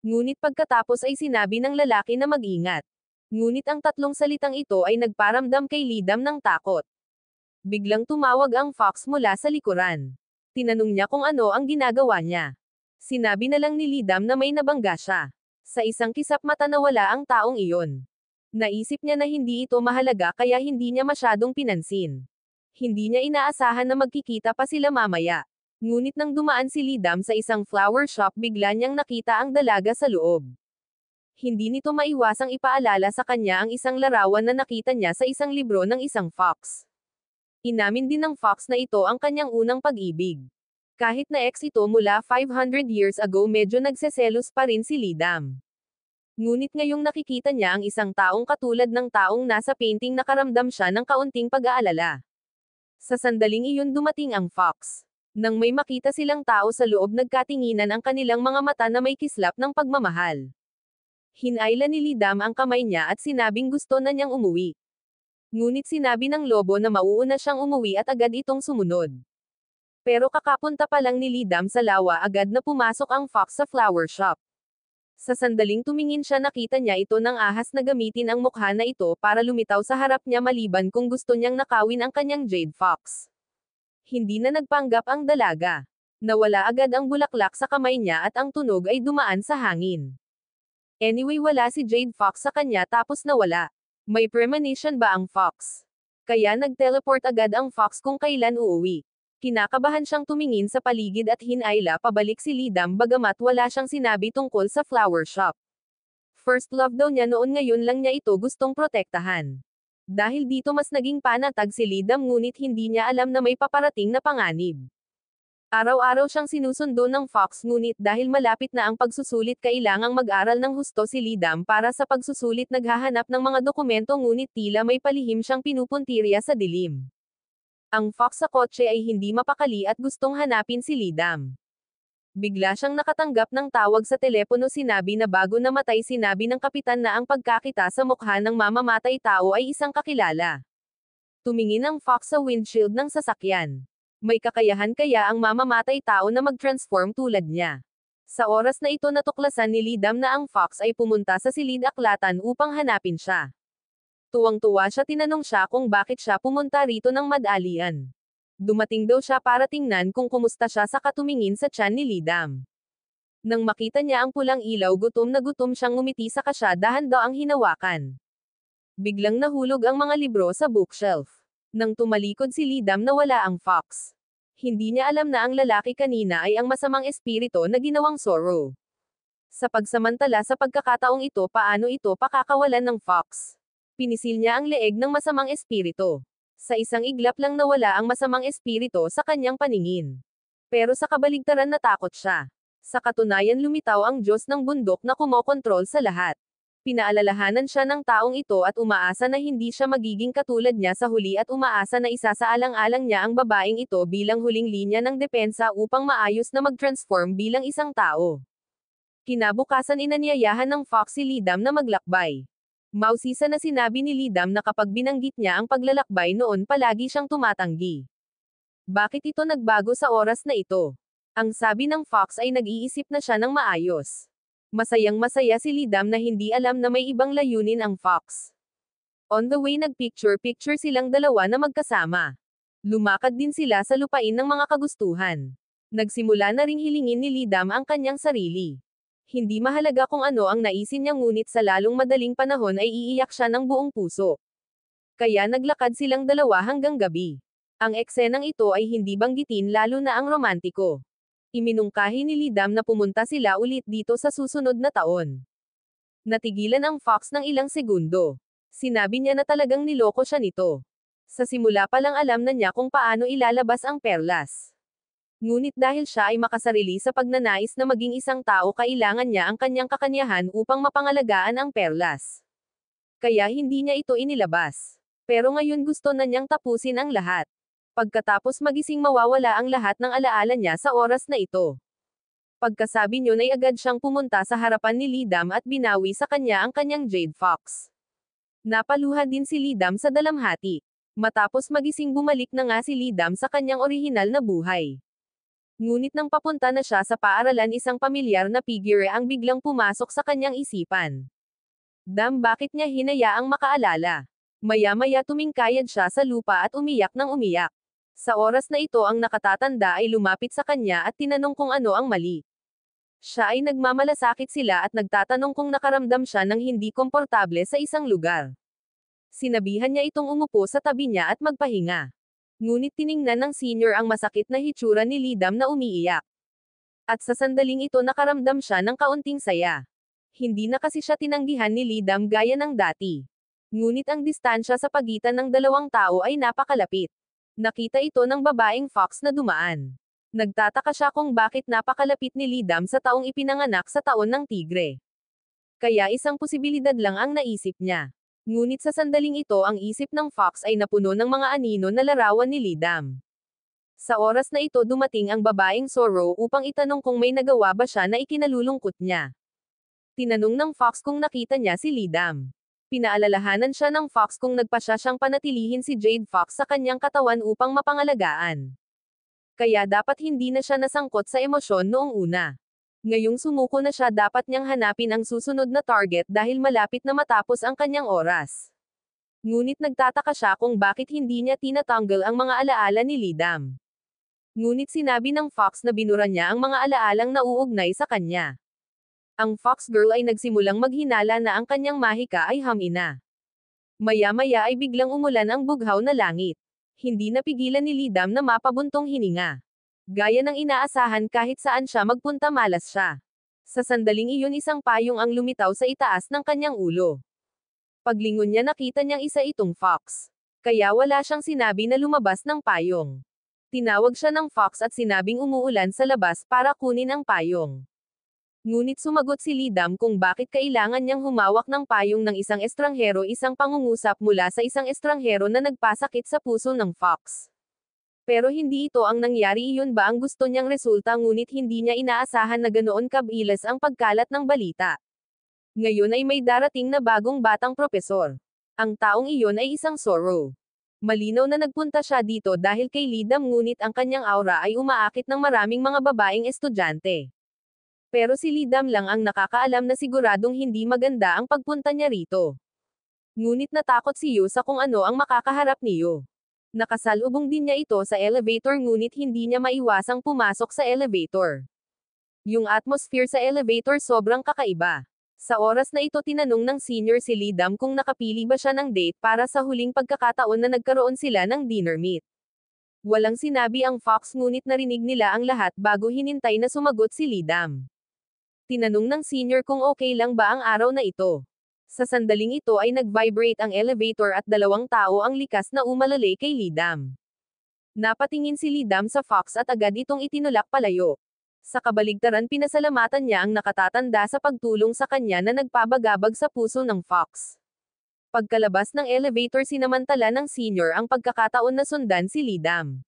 Ngunit pagkatapos ay sinabi ng lalaki na mag-ingat. Ngunit ang tatlong salitang ito ay nagparamdam kay Lidam ng takot. Biglang tumawag ang fox mula sa likuran. Tinanong niya kung ano ang ginagawa niya. Sinabi na lang ni Lidam na may nabangga siya. Sa isang kisap mata nawala ang taong iyon. Naisip niya na hindi ito mahalaga kaya hindi niya masyadong pinansin. Hindi niya inaasahan na magkikita pa sila mamaya. Ngunit nang dumaan si Lidam sa isang flower shop bigla niyang nakita ang dalaga sa loob. Hindi nito maiwasang ipaalala sa kanya ang isang larawan na nakita niya sa isang libro ng isang fox. Inamin din ng fox na ito ang kanyang unang pag-ibig. Kahit na ex ito mula 500 years ago medyo nagseselos pa rin si Lidam. Ngunit ngayong nakikita niya ang isang taong katulad ng taong nasa painting nakaramdam siya ng kaunting pag-aalala. Sa sandaling iyon dumating ang fox. Nang may makita silang tao sa loob nagkatinginan ang kanilang mga mata na may kislap ng pagmamahal. Hinayla ni Lidam ang kamay niya at sinabing gusto na niyang umuwi. Ngunit sinabi ng lobo na mauuna siyang umuwi at agad itong sumunod. Pero kakapunta pa lang ni Lidam sa lawa agad na pumasok ang fox sa flower shop. Sa sandaling tumingin siya nakita niya ito ng ahas na gamitin ang mukha na ito para lumitaw sa harap niya maliban kung gusto niyang nakawin ang kanyang jade fox. Hindi na nagpanggap ang dalaga. Nawala agad ang bulaklak sa kamay niya at ang tunog ay dumaan sa hangin. Anyway wala si Jade Fox sa kanya tapos nawala. May premonition ba ang fox? Kaya nag-teleport agad ang fox kung kailan uuwi. Kinakabahan siyang tumingin sa paligid at hinayla pabalik si Lidam bagamat wala siyang sinabi tungkol sa flower shop. First love daw niya noon ngayon lang niya ito gustong protektahan. Dahil dito mas naging panatag si Lidam ngunit hindi niya alam na may paparating na panganib. Araw-araw siyang sinusundo ng fox ngunit dahil malapit na ang pagsusulit kailangang mag-aral ng husto si Lidam para sa pagsusulit naghahanap ng mga dokumento ngunit tila may palihim siyang pinupuntirya sa dilim. Ang fox sa kotse ay hindi mapakali at gustong hanapin si Lidam. Bigla siyang nakatanggap ng tawag sa telepono sinabi na bago namatay sinabi ng kapitan na ang pagkakita sa mukha ng mamamatay tao ay isang kakilala. Tumingin ang fox sa windshield ng sasakyan. May kakayahan kaya ang mamamatay tao na mag-transform tulad niya. Sa oras na ito natuklasan ni Lidam na ang fox ay pumunta sa silid-aklatan upang hanapin siya. Tuwang-tuwa siya tinanong siya kung bakit siya pumunta rito ng madalian. Dumating daw siya para tingnan kung kumusta siya sa katumingin sa tiyan ni Lidam. Nang makita niya ang pulang ilaw gutom na gutom siyang ngumiti sa kasyadahan daw ang hinawakan. Biglang nahulog ang mga libro sa bookshelf. Nang tumalikod si Lidam nawala ang fox. Hindi niya alam na ang lalaki kanina ay ang masamang espiritu na ginawang Zorro. Sa pagsamantala sa pagkakataong ito paano ito pakakawalan ng fox? Pinisil niya ang leeg ng masamang espiritu. Sa isang iglap lang nawala ang masamang espiritu sa kanyang paningin. Pero sa kabaligtaran natakot siya. Sa katunayan lumitaw ang Diyos ng bundok na kumokontrol sa lahat. Pinaalalahanan siya ng taong ito at umaasa na hindi siya magiging katulad niya sa huli at umaasa na isasaalang-alang niya ang babaeng ito bilang huling linya ng depensa upang maayos na mag-transform bilang isang tao. Kinabukasan inanyayahan ng Fox si Lidam na maglakbay. Mausisa na sinabi ni Lidam na kapag binanggit niya ang paglalakbay noon palagi siyang tumatanggi. Bakit ito nagbago sa oras na ito? Ang sabi ng Fox ay nag-iisip na siya ng maayos. Masayang-masaya si Lidam na hindi alam na may ibang layunin ang Fox. On the way nagpicture-picture silang dalawa na magkasama. Lumakad din sila sa lupain ng mga kagustuhan. Nagsimula na ring hilingin ni Lidam ang kanyang sarili. Hindi mahalaga kung ano ang naisin niya ngunit sa lalong madaling panahon ay iiyak siya ng buong puso. Kaya naglakad silang dalawa hanggang gabi. Ang eksenang ito ay hindi banggitin lalo na ang romantiko. Iminungkahi ni Lidam na pumunta sila ulit dito sa susunod na taon. Natigilan ang Fox ng ilang segundo. Sinabi niya na talagang niloko siya nito. Sa simula pa lang alam na niya kung paano ilalabas ang perlas. Ngunit dahil siya ay makasarili sa pagnanais na maging isang tao kailangan niya ang kanyang kakanyahan upang mapangalagaan ang perlas. Kaya hindi niya ito inilabas. Pero ngayon gusto na niyang tapusin ang lahat. Pagkatapos magising mawawala ang lahat ng alaala niya sa oras na ito. Pagkasabi niyon ay agad siyang pumunta sa harapan ni Lidam at binawi sa kanya ang kanyang Jade Fox. Napaluha din si Lidam sa dalamhati. Matapos magising bumalik na nga si Lidam sa kanyang orihinal na buhay. Ngunit nang papunta na siya sa paaralan isang pamilyar na figure ang biglang pumasok sa kanyang isipan. Bakit niya hinayaang makaalala? Maya-maya tumingkayad siya sa lupa at umiyak ng umiyak. Sa oras na ito ang nakatatanda ay lumapit sa kanya at tinanong kung ano ang mali. Siya ay nagmamalasakit sila at nagtatanong kung nakaramdam siya ng hindi komportable sa isang lugar. Sinabihan niya itong umupo sa tabi niya at magpahinga. Ngunit tiningnan ng senior ang masakit na hitsura ni Lidam na umiiyak. At sa sandaling ito nakaramdam siya ng kaunting saya. Hindi na kasi siya tinanggihan ni Lidam gaya ng dati. Ngunit ang distansya sa pagitan ng dalawang tao ay napakalapit. Nakita ito ng babaeng Fox na dumaan. Nagtataka siya kung bakit napakalapit ni Lidam sa taong ipinanganak sa taon ng tigre. Kaya isang posibilidad lang ang naisip niya. Ngunit sa sandaling ito ang isip ng Fox ay napuno ng mga anino na larawan ni Lidam. Sa oras na ito dumating ang babaeng Sorrow upang itanong kung may nagawa ba siya na ikinalulungkot niya. Tinanong ng Fox kung nakita niya si Lidam. Pinaalalahanan siya ng Fox kung nagpasya siyang panatilihin si Jade Fox sa kanyang katawan upang mapangalagaan. Kaya dapat hindi na siya nasangkot sa emosyon noong una. Ngayong sumuko na siya dapat niyang hanapin ang susunod na target dahil malapit na matapos ang kanyang oras. Ngunit nagtataka siya kung bakit hindi niya tinatanggal ang mga alaala ni Lidam. Ngunit sinabi ng Fox na binura niya ang mga alaalang nauugnay sa kanya. Ang Fox Girl ay nagsimulang maghinala na ang kanyang mahika ay hamina. Maya-maya ay biglang umulan ang bughaw na langit. Hindi napigilan ni Lidam na mapabuntong hininga. Gaya ng inaasahan kahit saan siya magpunta malas siya. Sa sandaling iyon isang payong ang lumitaw sa itaas ng kanyang ulo. Paglingon niya nakita niyang isa itong Fox. Kaya wala siyang sinabi na lumabas ng payong. Tinawag siya ng Fox at sinabing umuulan sa labas para kunin ang payong. Ngunit sumagot si Lidam kung bakit kailangan niyang humawak ng payong ng isang estranghero isang pangungusap mula sa isang estranghero na nagpasakit sa puso ng Fox. Pero hindi ito ang nangyari iyon ba ang gusto niyang resulta ngunit hindi niya inaasahan na ganoon kabilis ang pagkalat ng balita. Ngayon ay may darating na bagong batang propesor. Ang taong iyon ay isang Sorrow. Malinaw na nagpunta siya dito dahil kay Lidam ngunit ang kanyang aura ay umaakit ng maraming mga babaeng estudyante. Pero si Lidam lang ang nakakaalam na siguradong hindi maganda ang pagpunta niya rito. Ngunit natakot si Yu sa kung ano ang makakaharap ni Yu. Nakasalubong din niya ito sa elevator ngunit hindi niya maiwasang pumasok sa elevator. Yung atmosphere sa elevator sobrang kakaiba. Sa oras na ito tinanong ng senior si Lidam kung nakapili ba siya ng date para sa huling pagkakataon na nagkaroon sila ng dinner meet. Walang sinabi ang Fox ngunit narinig nila ang lahat bago hinintay na sumagot si Lidam. Tinanong ng senior kung okay lang ba ang araw na ito. Sa sandaling ito ay nag-vibrate ang elevator at dalawang tao ang likas na umalalay kay Lidam. Napatingin si Lidam sa Fox at agad itong itinulak palayo. Sa kabaligtaran pinasalamatan niya ang nakatatanda sa pagtulong sa kanya na nagpabagabag sa puso ng Fox. Pagkalabas ng elevator sinamantala ng senior ang pagkakataon na sundan si Lidam.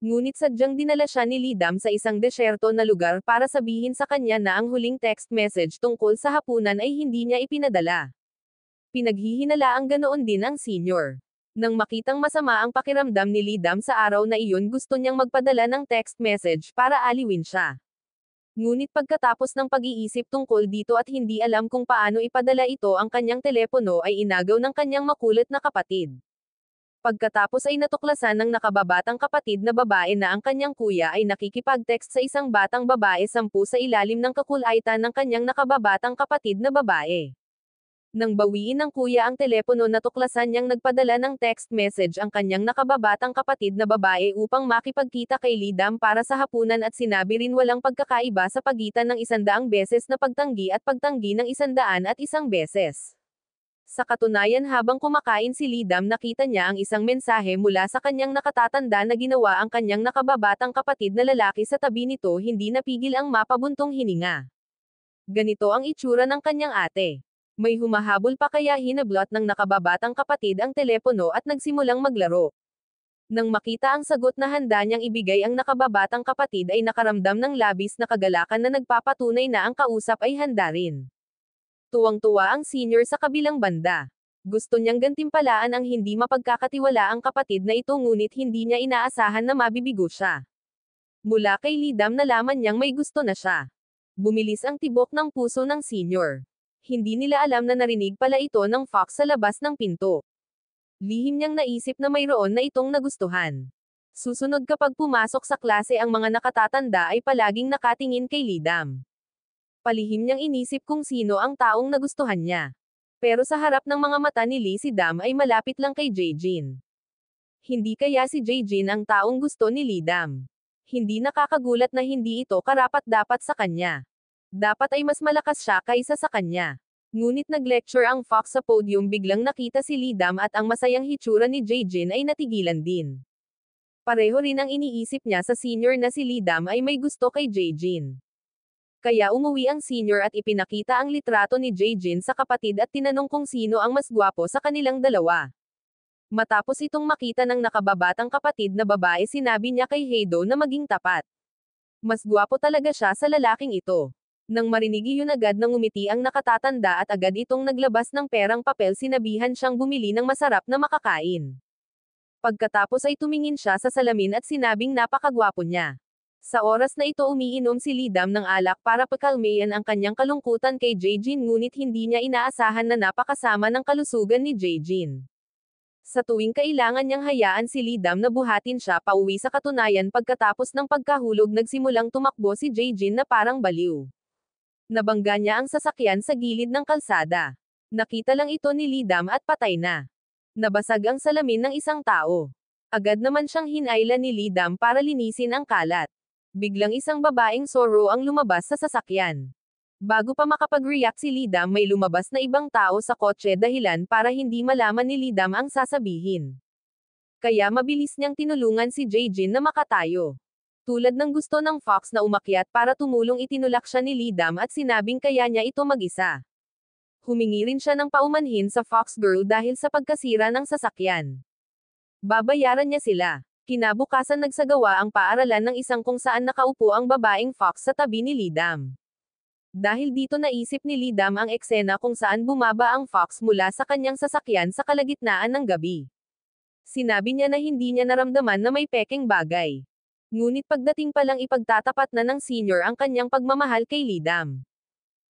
Ngunit sadyang dinala siya ni Lidam sa isang desyerto na lugar para sabihin sa kanya na ang huling text message tungkol sa hapunan ay hindi niya ipinadala. Pinaghihinalaang ganoon din ang senior. Nang makitang masama ang pakiramdam ni Lidam sa araw na iyon gusto niyang magpadala ng text message para aliwin siya. Ngunit pagkatapos ng pag-iisip tungkol dito at hindi alam kung paano ipadala ito ang kanyang telepono ay inagaw ng kanyang makulit na kapatid. Pagkatapos ay natuklasan ng nakababatang kapatid na babae na ang kanyang kuya ay nakikipag-text sa isang batang babae 10 sa ilalim ng kakulaitan ng kanyang nakababatang kapatid na babae. Nang bawiin ng kuya ang telepono natuklasan niyang nagpadala ng text message ang kanyang nakababatang kapatid na babae upang makipagkita kay Lidam para sa hapunan at sinabi rin walang pagkakaiba sa pagitan ng 100 beses na pagtanggi at pagtanggi ng 101 beses. Sa katunayan habang kumakain si Lidam nakita niya ang isang mensahe mula sa kanyang nakatatanda na ginawa ang kanyang nakababatang kapatid na lalaki sa tabi nito hindi napigil ang mapabuntong hininga. Ganito ang itsura ng kanyang ate. May humahabol pa kaya hinablot ng nakababatang kapatid ang telepono at nagsimulang maglaro. Nang makita ang sagot na handa niyang ibigay ang nakababatang kapatid ay nakaramdam ng labis na kagalakan na nagpapatunay na ang kausap ay handa rin. Tuwang-tuwa ang senior sa kabilang banda. Gusto niyang gantimpalaan ang hindi mapagkakatiwalaang kapatid na ito ngunit hindi niya inaasahan na mabibigo siya. Mula kay Lidam nalaman niyang may gusto na siya. Bumilis ang tibok ng puso ng senior. Hindi nila alam na narinig pala ito ng Fox sa labas ng pinto. Lihim niyang naisip na mayroon na itong nagustuhan. Susunod kapag pumasok sa klase ang mga nakatatanda ay palaging nakatingin kay Lidam. Palihim niyang inisip kung sino ang taong nagustuhan niya. Pero sa harap ng mga mata ni Lee si Dam ay malapit lang kay Jaejin. Hindi kaya si Jaejin ang taong gusto ni Lidam. Hindi nakakagulat na hindi ito karapat-dapat sa kanya. Dapat ay mas malakas siya kaysa sa kanya. Ngunit nag-lecture ang Fox sa podium biglang nakita si Lidam at ang masayang hitsura ni Jaejin ay natigilan din. Pareho rin ang iniisip niya sa senior na si Lidam ay may gusto kay Jaejin. Kaya umuwi ang senior at ipinakita ang litrato ni Jaejin sa kapatid at tinanong kung sino ang mas gwapo sa kanilang dalawa. Matapos itong makita ng nakababatang kapatid na babae sinabi niya kay Heido na maging tapat. Mas gwapo talaga siya sa lalaking ito. Nang marinig iyon agad nang ngumiti ang nakatatanda at agad itong naglabas ng perang papel sinabihan siyang bumili ng masarap na makakain. Pagkatapos ay tumingin siya sa salamin at sinabing napakagwapo niya. Sa oras na ito umiinom si Lidam ng alak para pakalmayan ang kanyang kalungkutan kay Jaejin ngunit hindi niya inaasahan na napakasama ng kalusugan ni Jaejin. Sa tuwing kailangan niyang hayaan si Lidam na buhatin siya pauwi sa katunayan pagkatapos ng pagkahulog nagsimulang tumakbo si Jaejin na parang baliw. Nabangga niya ang sasakyan sa gilid ng kalsada. Nakita lang ito ni Lidam at patay na. Nabasag ang salamin ng isang tao. Agad naman siyang hinayla ni Lidam para linisin ang kalat. Biglang isang babaeng soro ang lumabas sa sasakyan. Bago pa makapag-react si Lidam may lumabas na ibang tao sa kotse dahilan para hindi malaman ni Lidam ang sasabihin. Kaya mabilis niyang tinulungan si Jaejin na makatayo. Tulad ng gusto ng Fox na umakyat para tumulong itinulak siya ni Lidam at sinabing kaya niya ito mag-isa. Humingi rin siya ng paumanhin sa Fox Girl dahil sa pagkasira ng sasakyan. Babayaran niya sila. Kinabukasan nagsagawa ang paaralan ng isang kung saan nakaupo ang babaeng Fox sa tabi ni Lidam. Dahil dito naisip ni Lidam ang eksena kung saan bumaba ang Fox mula sa kanyang sasakyan sa kalagitnaan ng gabi. Sinabi niya na hindi niya naramdaman na may pekeng bagay. Ngunit pagdating pa lang ipagtatapat na ng senior ang kanyang pagmamahal kay Lidam.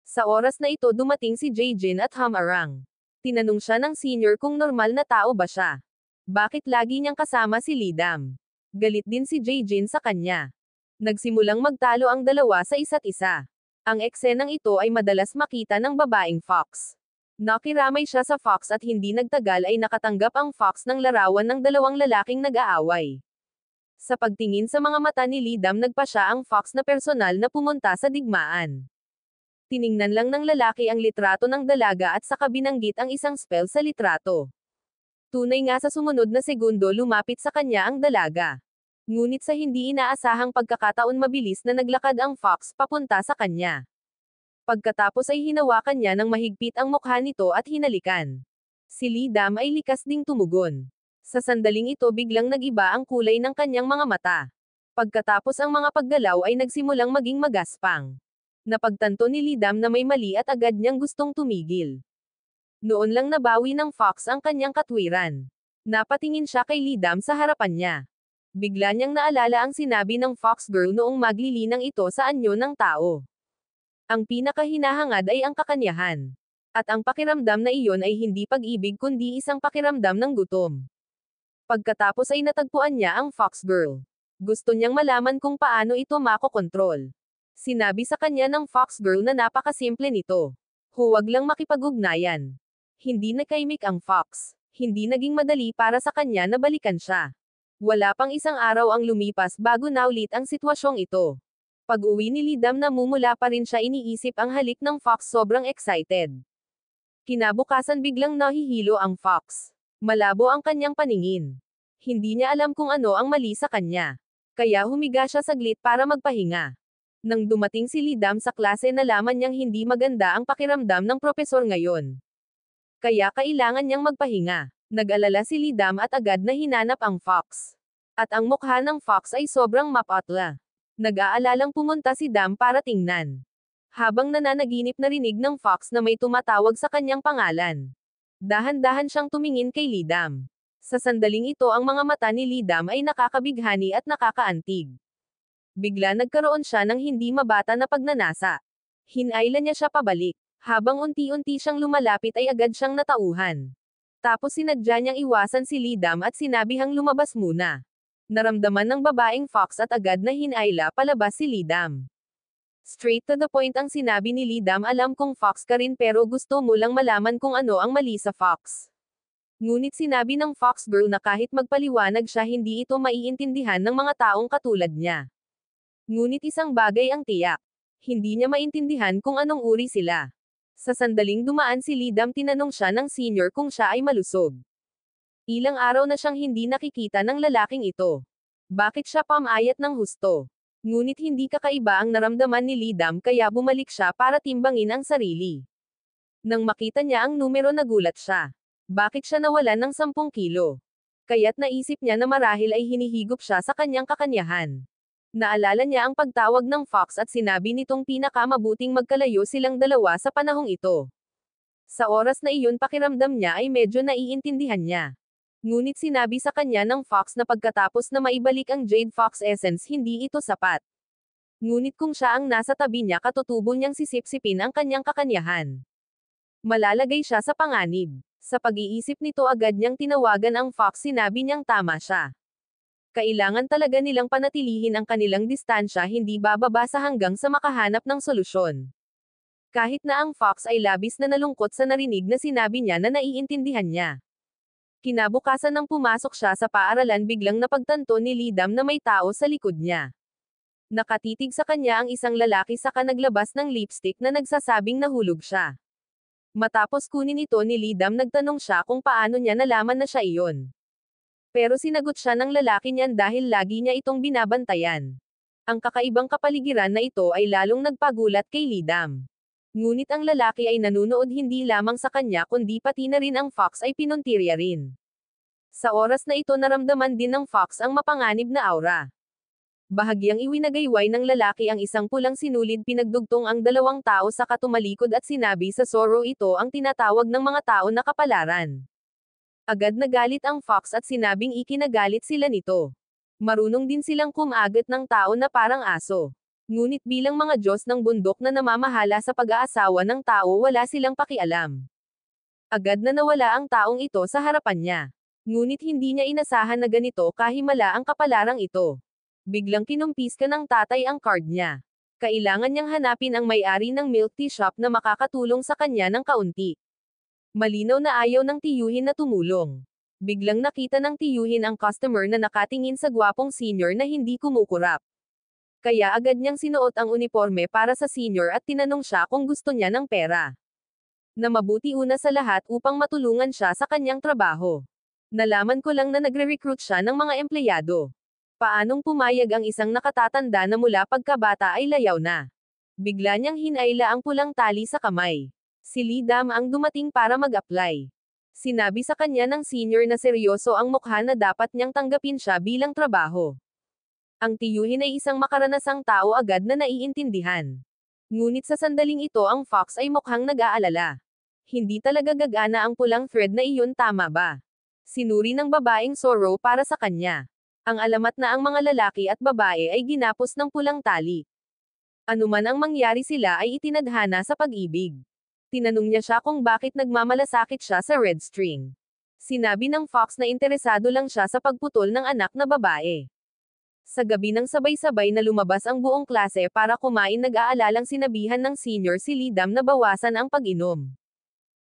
Sa oras na ito dumating si Jaejin at humarang. Tinanong siya ng senior kung normal na tao ba siya. Bakit lagi niyang kasama si Lidam? Galit din si Jaejin sa kanya. Nagsimulang magtalo ang dalawa sa isa't isa. Ang eksenang ito ay madalas makita ng babaeng Fox. Nakiramay siya sa Fox at hindi nagtagal ay nakatanggap ang Fox ng larawan ng dalawang lalaking nag-aaway. Sa pagtingin sa mga mata ni Lidam nagpa siya ang Fox na personal na pumunta sa digmaan. Tiningnan lang ng lalaki ang litrato ng dalaga at saka binanggit ang isang spell sa litrato. Tunay nga sa sumunod na segundo lumapit sa kanya ang dalaga. Ngunit sa hindi inaasahang pagkakataon mabilis na naglakad ang fox papunta sa kanya. Pagkatapos ay hinawakan niya ng mahigpit ang mukha nito at hinalikan. Si Lidam ay likas ding tumugon. Sa sandaling ito biglang nag-iba ang kulay ng kanyang mga mata. Pagkatapos ang mga paggalaw ay nagsimulang maging magaspang. Napagtanto ni Lidam na may mali at agad niyang gustong tumigil. Noon lang nabawi ng fox ang kanyang katwiran. Napatingin siya kay Lidam sa harapan niya. Bigla niyang naalala ang sinabi ng fox girl noong maglilinang ito sa anyo ng tao. Ang pinakahinahangad ay ang kakanyahan. At ang pakiramdam na iyon ay hindi pag-ibig kundi isang pakiramdam ng gutom. Pagkatapos ay natagpuan niya ang fox girl. Gusto niyang malaman kung paano ito makokontrol. Sinabi sa kanya ng fox girl na napakasimple nito. Huwag lang makipag-ugnayan. Hindi nakaimik ang fox. Hindi naging madali para sa kanya na balikan siya. Wala pang isang araw ang lumipas bago naulit ang sitwasyong ito. Pag-uwi ni Lidam namumula pa rin siya iniisip ang halik ng fox sobrang excited. Kinabukasan biglang nahihilo ang fox. Malabo ang kanyang paningin. Hindi niya alam kung ano ang mali sa kanya. Kaya humiga siya saglit para magpahinga. Nang dumating si Lidam sa klase nalaman niyang hindi maganda ang pakiramdam ng propesor ngayon. Kaya kailangan niyang magpahinga. Nag-alala si Lidam at agad na hinanap ang fox. At ang mukha ng fox ay sobrang mapatla. Nag-aalalang pumunta si Dam para tingnan. Habang nananaginip narinig ng fox na may tumatawag sa kanyang pangalan. Dahan-dahan siyang tumingin kay Lidam. Sa sandaling ito ang mga mata ni Lidam ay nakakabighani at nakakaantig. Bigla nagkaroon siya ng hindi mabata na pagnanasa. Hinailan niya siya pabalik. Habang unti-unti siyang lumalapit ay agad siyang natauhan. Tapos sinadya niyang iwasan si Lidam at sinabihang lumabas muna. Naramdaman ng babaeng fox at agad na hinaila palabas si Lidam. Straight to the point ang sinabi ni Lidam, alam kong fox ka rin pero gusto mo lang malaman kung ano ang mali sa fox. Ngunit sinabi ng fox girl na kahit magpaliwanag siya hindi ito maiintindihan ng mga taong katulad niya. Ngunit isang bagay ang tiyak. Hindi niya maintindihan kung anong uri sila. Sa sandaling dumaan si Lidam tinanong siya ng senior kung siya ay malusog. Ilang araw na siyang hindi nakikita ng lalaking ito. Bakit siya pamayat ng husto? Ngunit hindi kakaiba ang naramdaman ni Lidam kaya bumalik siya para timbangin ang sarili. Nang makita niya ang numero nagulat siya. Bakit siya nawalan ng 10 kilo? Kaya't naisip niya na marahil ay hinihigop siya sa kanyang kakanyahan. Naalala niya ang pagtawag ng fox at sinabi nitong pinakamabuting magkalayo silang dalawa sa panahong ito. Sa oras na iyon pakiramdam niya ay medyo naiintindihan niya. Ngunit sinabi sa kanya ng fox na pagkatapos na maibalik ang Jade Fox Essence hindi ito sapat. Ngunit kung siya ang nasa tabi niya katutubo niyang sisipsipin ang kanyang kakanyahan. Malalagay siya sa panganib. Sa pag-iisip nito agad niyang tinawagan ang fox, sinabi niyang tama siya. Kailangan talaga nilang panatilihin ang kanilang distansya hindi bababa sa hanggang sa makahanap ng solusyon. Kahit na ang fox ay labis na nalungkot sa narinig na sinabi niya na naiintindihan niya. Kinabukasan nang pumasok siya sa paaralan biglang napagtanto ni Lidam na may tao sa likod niya. Nakatitig sa kanya ang isang lalaki saka naglabas ng lipstick na nagsasabing nahulog siya. Matapos kunin ito ni Lidam nagtanong siya kung paano niya nalaman na siya iyon. Pero sinagot siya ng lalaki niyan dahil lagi niya itong binabantayan. Ang kakaibang kapaligiran na ito ay lalong nagpagulat kay Lidam. Ngunit ang lalaki ay nanunood hindi lamang sa kanya kundi pati na rin ang fox ay pinuntirya rin. Sa oras na ito naramdaman din ng fox ang mapanganib na aura. Bahagyang iwinagayway ng lalaki ang isang pulang sinulid pinagdugtong ang dalawang tao sa katumalikod at sinabi sa Zorro ito ang tinatawag ng mga tao na kapalaran. Agad nagalit ang fox at sinabing ikinagalit sila nito. Marunong din silang kumagat ng tao na parang aso. Ngunit bilang mga Diyos ng bundok na namamahala sa pag-aasawa ng tao wala silang pakialam. Agad na nawala ang taong ito sa harapan niya. Ngunit hindi niya inasahan na ganito kahimala ang kapalarang ito. Biglang kinumpis ka ng tatay ang card niya. Kailangan niyang hanapin ang may-ari ng milk tea shop na makakatulong sa kanya ng kaunti. Malinaw na ayaw ng tiyuhin na tumulong. Biglang nakita ng tiyuhin ang customer na nakatingin sa gwapong senior na hindi kumukurap. Kaya agad niyang sinuot ang uniforme para sa senior at tinanong siya kung gusto niya ng pera. Na mabuti una sa lahat upang matulungan siya sa kanyang trabaho. Nalaman ko lang na nagre-recruit siya ng mga empleyado. Paanong pumayag ang isang nakatatanda na mula pagkabata ay layaw na? Bigla niyang hinayla ang pulang tali sa kamay. Si Lidam ang dumating para mag-apply. Sinabi sa kanya ng senior na seryoso ang mukha na dapat niyang tanggapin siya bilang trabaho. Ang tiyuhin ay isang makaranasang tao agad na naiintindihan. Ngunit sa sandaling ito ang Fox ay mukhang nag-aalala. Hindi talaga gagana ang pulang thread na iyon, tama ba? Sinuri ng babaeng Sorrow para sa kanya. Ang alamat na ang mga lalaki at babae ay ginapos ng pulang tali. Anuman ang mangyari sila ay itinadhana sa pag-ibig. Tinanong niya siya kung bakit nagmamalasakit siya sa red string. Sinabi ng Fox na interesado lang siya sa pagputol ng anak na babae. Sa gabi ng sabay-sabay na lumabas ang buong klase para kumain, nag-aalalang sinabihan ng senior si Lidam na bawasan ang pag-inom.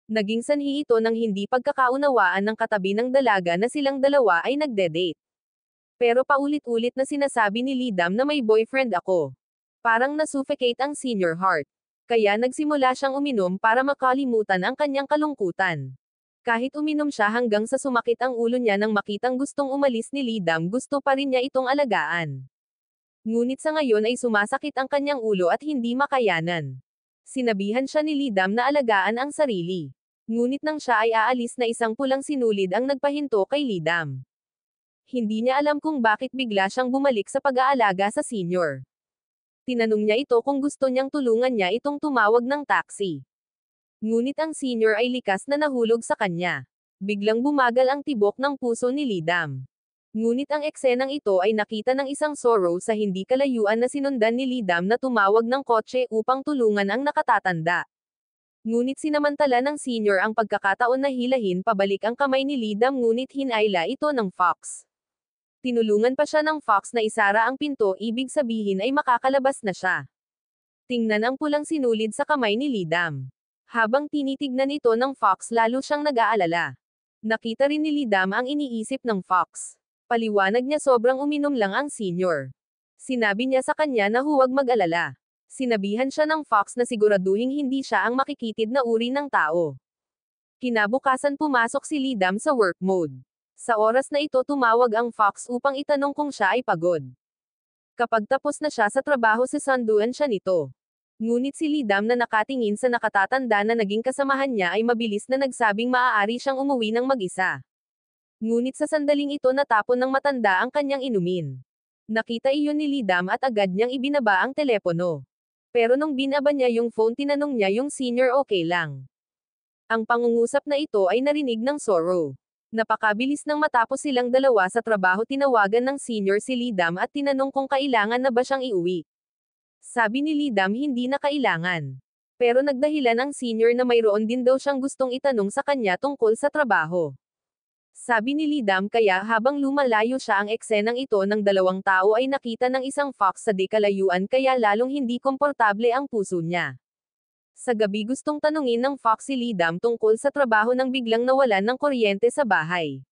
Naging sanhi ito ng hindi pagkakaunawaan ng katabi ng dalaga na silang dalawa ay nagde-date. Pero paulit-ulit na sinasabi ni Lidam na may boyfriend ako. Parang nasuffocate ang senior heart. Kaya nagsimula siyang uminom para makalimutan ang kanyang kalungkutan. Kahit uminom siya hanggang sa sumakit ang ulo niya nang makitang gustong umalis ni Lidam, gusto pa rin niya itong alagaan. Ngunit sa ngayon ay sumasakit ang kanyang ulo at hindi makayanan. Sinabihan siya ni Lidam na alagaan ang sarili. Ngunit nang siya ay aalis na isang pulang sinulid ang nagpahinto kay Lidam. Hindi niya alam kung bakit bigla siyang bumalik sa pag-aalaga sa senior. Tinanong niya ito kung gusto niyang tulungan niya itong tumawag ng taxi. Ngunit ang senior ay likas na nahulog sa kanya. Biglang bumagal ang tibok ng puso ni Lidam. Ngunit ang eksenang ito ay nakita ng isang Sorrow sa hindi kalayuan na sinundan ni Lidam na tumawag ng kotse upang tulungan ang nakatatanda. Ngunit sinamantala ng senior ang pagkakataon na hilahin pabalik ang kamay ni Lidam, ngunit hinayla ito ng Fox. Tinulungan pa siya ng Fox na isara ang pinto, ibig sabihin ay makakalabas na siya. Tingnan ang pulang sinulid sa kamay ni Lidam. Habang tinitignan ito ng Fox, lalo siyang nag-aalala. Nakita rin ni Lidam ang iniisip ng Fox. Paliwanag niya sobrang uminom lang ang senior. Sinabi niya sa kanya na huwag mag-alala. Sinabihan siya ng Fox na siguraduhing hindi siya ang makikitid na uri ng tao. Kinabukasan pumasok si Lidam sa work mode. Sa oras na ito tumawag ang Fox upang itanong kung siya ay pagod. Kapag tapos na siya sa trabaho, sisunduan siya nito. Ngunit si Lidam na nakatingin sa nakatatanda na naging kasamahan niya ay mabilis na nagsabing maaari siyang umuwi ng mag-isa. Ngunit sa sandaling ito natapon ng matanda ang kanyang inumin. Nakita iyon ni Lidam at agad niyang ibinaba ang telepono. Pero nung binaba niya yung phone, tinanong niya yung senior okay lang. Ang pangungusap na ito ay narinig ng Sorrow. Napakabilis nang matapos silang dalawa sa trabaho, tinawagan ng senior si Lidam at tinanong kung kailangan na ba siyang iuwi. Sabi ni Lidam hindi na kailangan. Pero nagdahilan ang senior na mayroon din daw siyang gustong itanong sa kanya tungkol sa trabaho. Sabi ni Lidam kaya habang lumalayo siya ang eksenang ito ng dalawang tao ay nakita ng isang Fox sa dekalayuan, kaya lalong hindi komportable ang puso niya. Sa gabi gustong tanungin ng Fox si Lidam tungkol sa trabaho nang biglang nawalan ng kuryente sa bahay.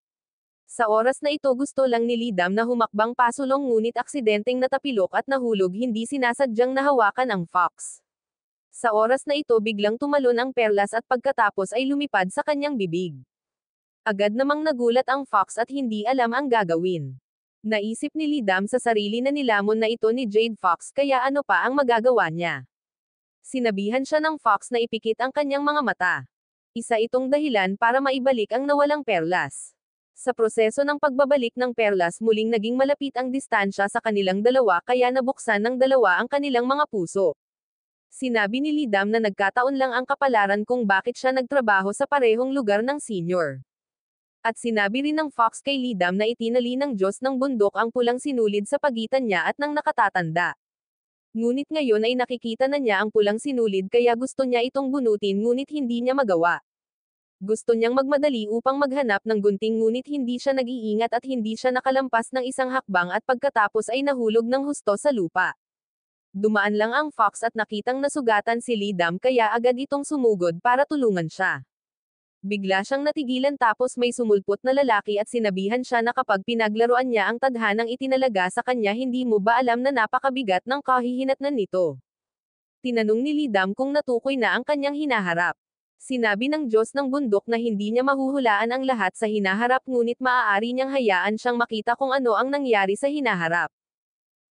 Sa oras na ito gusto lang ni Lidam na humakbang pasulong, ngunit aksidenteng natapilok at nahulog, hindi sinasadyang nahawakan ang Fox. Sa oras na ito biglang tumalon ang perlas at pagkatapos ay lumipad sa kanyang bibig. Agad namang nagulat ang Fox at hindi alam ang gagawin. Naisip ni Lidam sa sarili na nilamon na ito ni Jade Fox, kaya ano pa ang magagawa niya. Sinabihan siya ng Fox na ipikit ang kanyang mga mata. Isa itong dahilan para maibalik ang nawalang perlas. Sa proseso ng pagbabalik ng perlas, muling naging malapit ang distansya sa kanilang dalawa, kaya nabuksan ng dalawa ang kanilang mga puso. Sinabi ni Lidam na nagkataon lang ang kapalaran kung bakit siya nagtrabaho sa parehong lugar ng senior. At sinabi rin ng Fox kay Lidam na itinali ng Diyos ng bundok ang pulang sinulid sa pagitan niya at ng nakatatanda. Ngunit ngayon ay nakikita na niya ang pulang sinulid, kaya gusto niya itong bunutin, ngunit hindi niya magawa. Gusto niyang magmadali upang maghanap ng gunting, ngunit hindi siya nag-iingat at hindi siya nakalampas ng isang hakbang at pagkatapos ay nahulog ng husto sa lupa. Dumaan lang ang Fox at nakitang nasugatan si Lidam, kaya agad itong sumugod para tulungan siya. Bigla siyang natigilan tapos may sumulpot na lalaki at sinabihan siya na kapag pinaglaruan niya ang tadhanang itinalaga sa kanya, hindi mo ba alam na napakabigat ng kahihinatnan nito? Tinanong ni Lidam kung natukoy na ang kanyang hinaharap. Sinabi ng Diyos ng bundok na hindi niya mahuhulaan ang lahat sa hinaharap ngunit maaari niyang hayaan siyang makita kung ano ang nangyari sa hinaharap.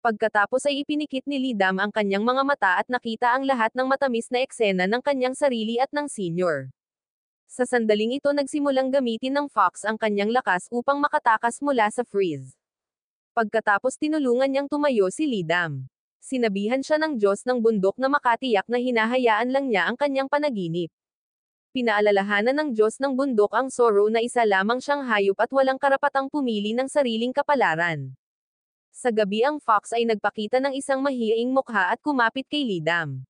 Pagkatapos ay ipinikit ni Lidam ang kanyang mga mata at nakita ang lahat ng matamis na eksena ng kanyang sarili at ng senior. Sa sandaling ito nagsimulang gamitin ng Fox ang kanyang lakas upang makatakas mula sa freeze. Pagkatapos tinulungan niyang tumayo si Lidam. Sinabihan siya ng Diyos ng bundok na makatiyak na hinahayaan lang niya ang kanyang panaginip. Pinaalalahanan ng Diyos ng bundok ang Zoro na isa lamang siyang hayop at walang karapatang pumili ng sariling kapalaran. Sa gabi ang Fox ay nagpakita ng isang mahiyaing mukha at kumapit kay Lidam.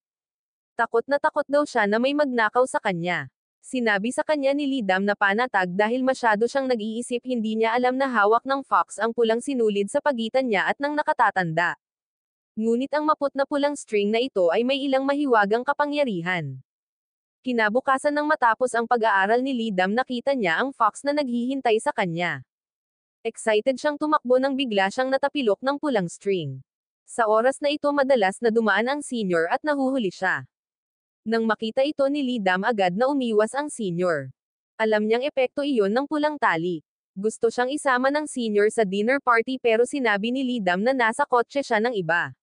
Takot na takot daw siya na may magnakaw sa kanya. Sinabi sa kanya ni Lidam na panatag dahil masyado siyang nag-iisip, hindi niya alam na hawak ng Fox ang pulang sinulid sa pagitan niya at ng nakatatanda. Ngunit ang maput na pulang string na ito ay may ilang mahiwagang kapangyarihan. Kinabukasan ng matapos ang pag-aaral ni Lidam nakita niya ang Fox na naghihintay sa kanya. Excited siyang tumakbo nang bigla siyang natapilok ng pulang string. Sa oras na ito madalas na dumaan ang senior at nahuhuli siya. Nang makita ito ni Lidam agad na umiwas ang senior. Alam niyang epekto iyon ng pulang tali. Gusto siyang isama ng senior sa dinner party pero sinabi ni Lidam na nasa kotse siya ng iba.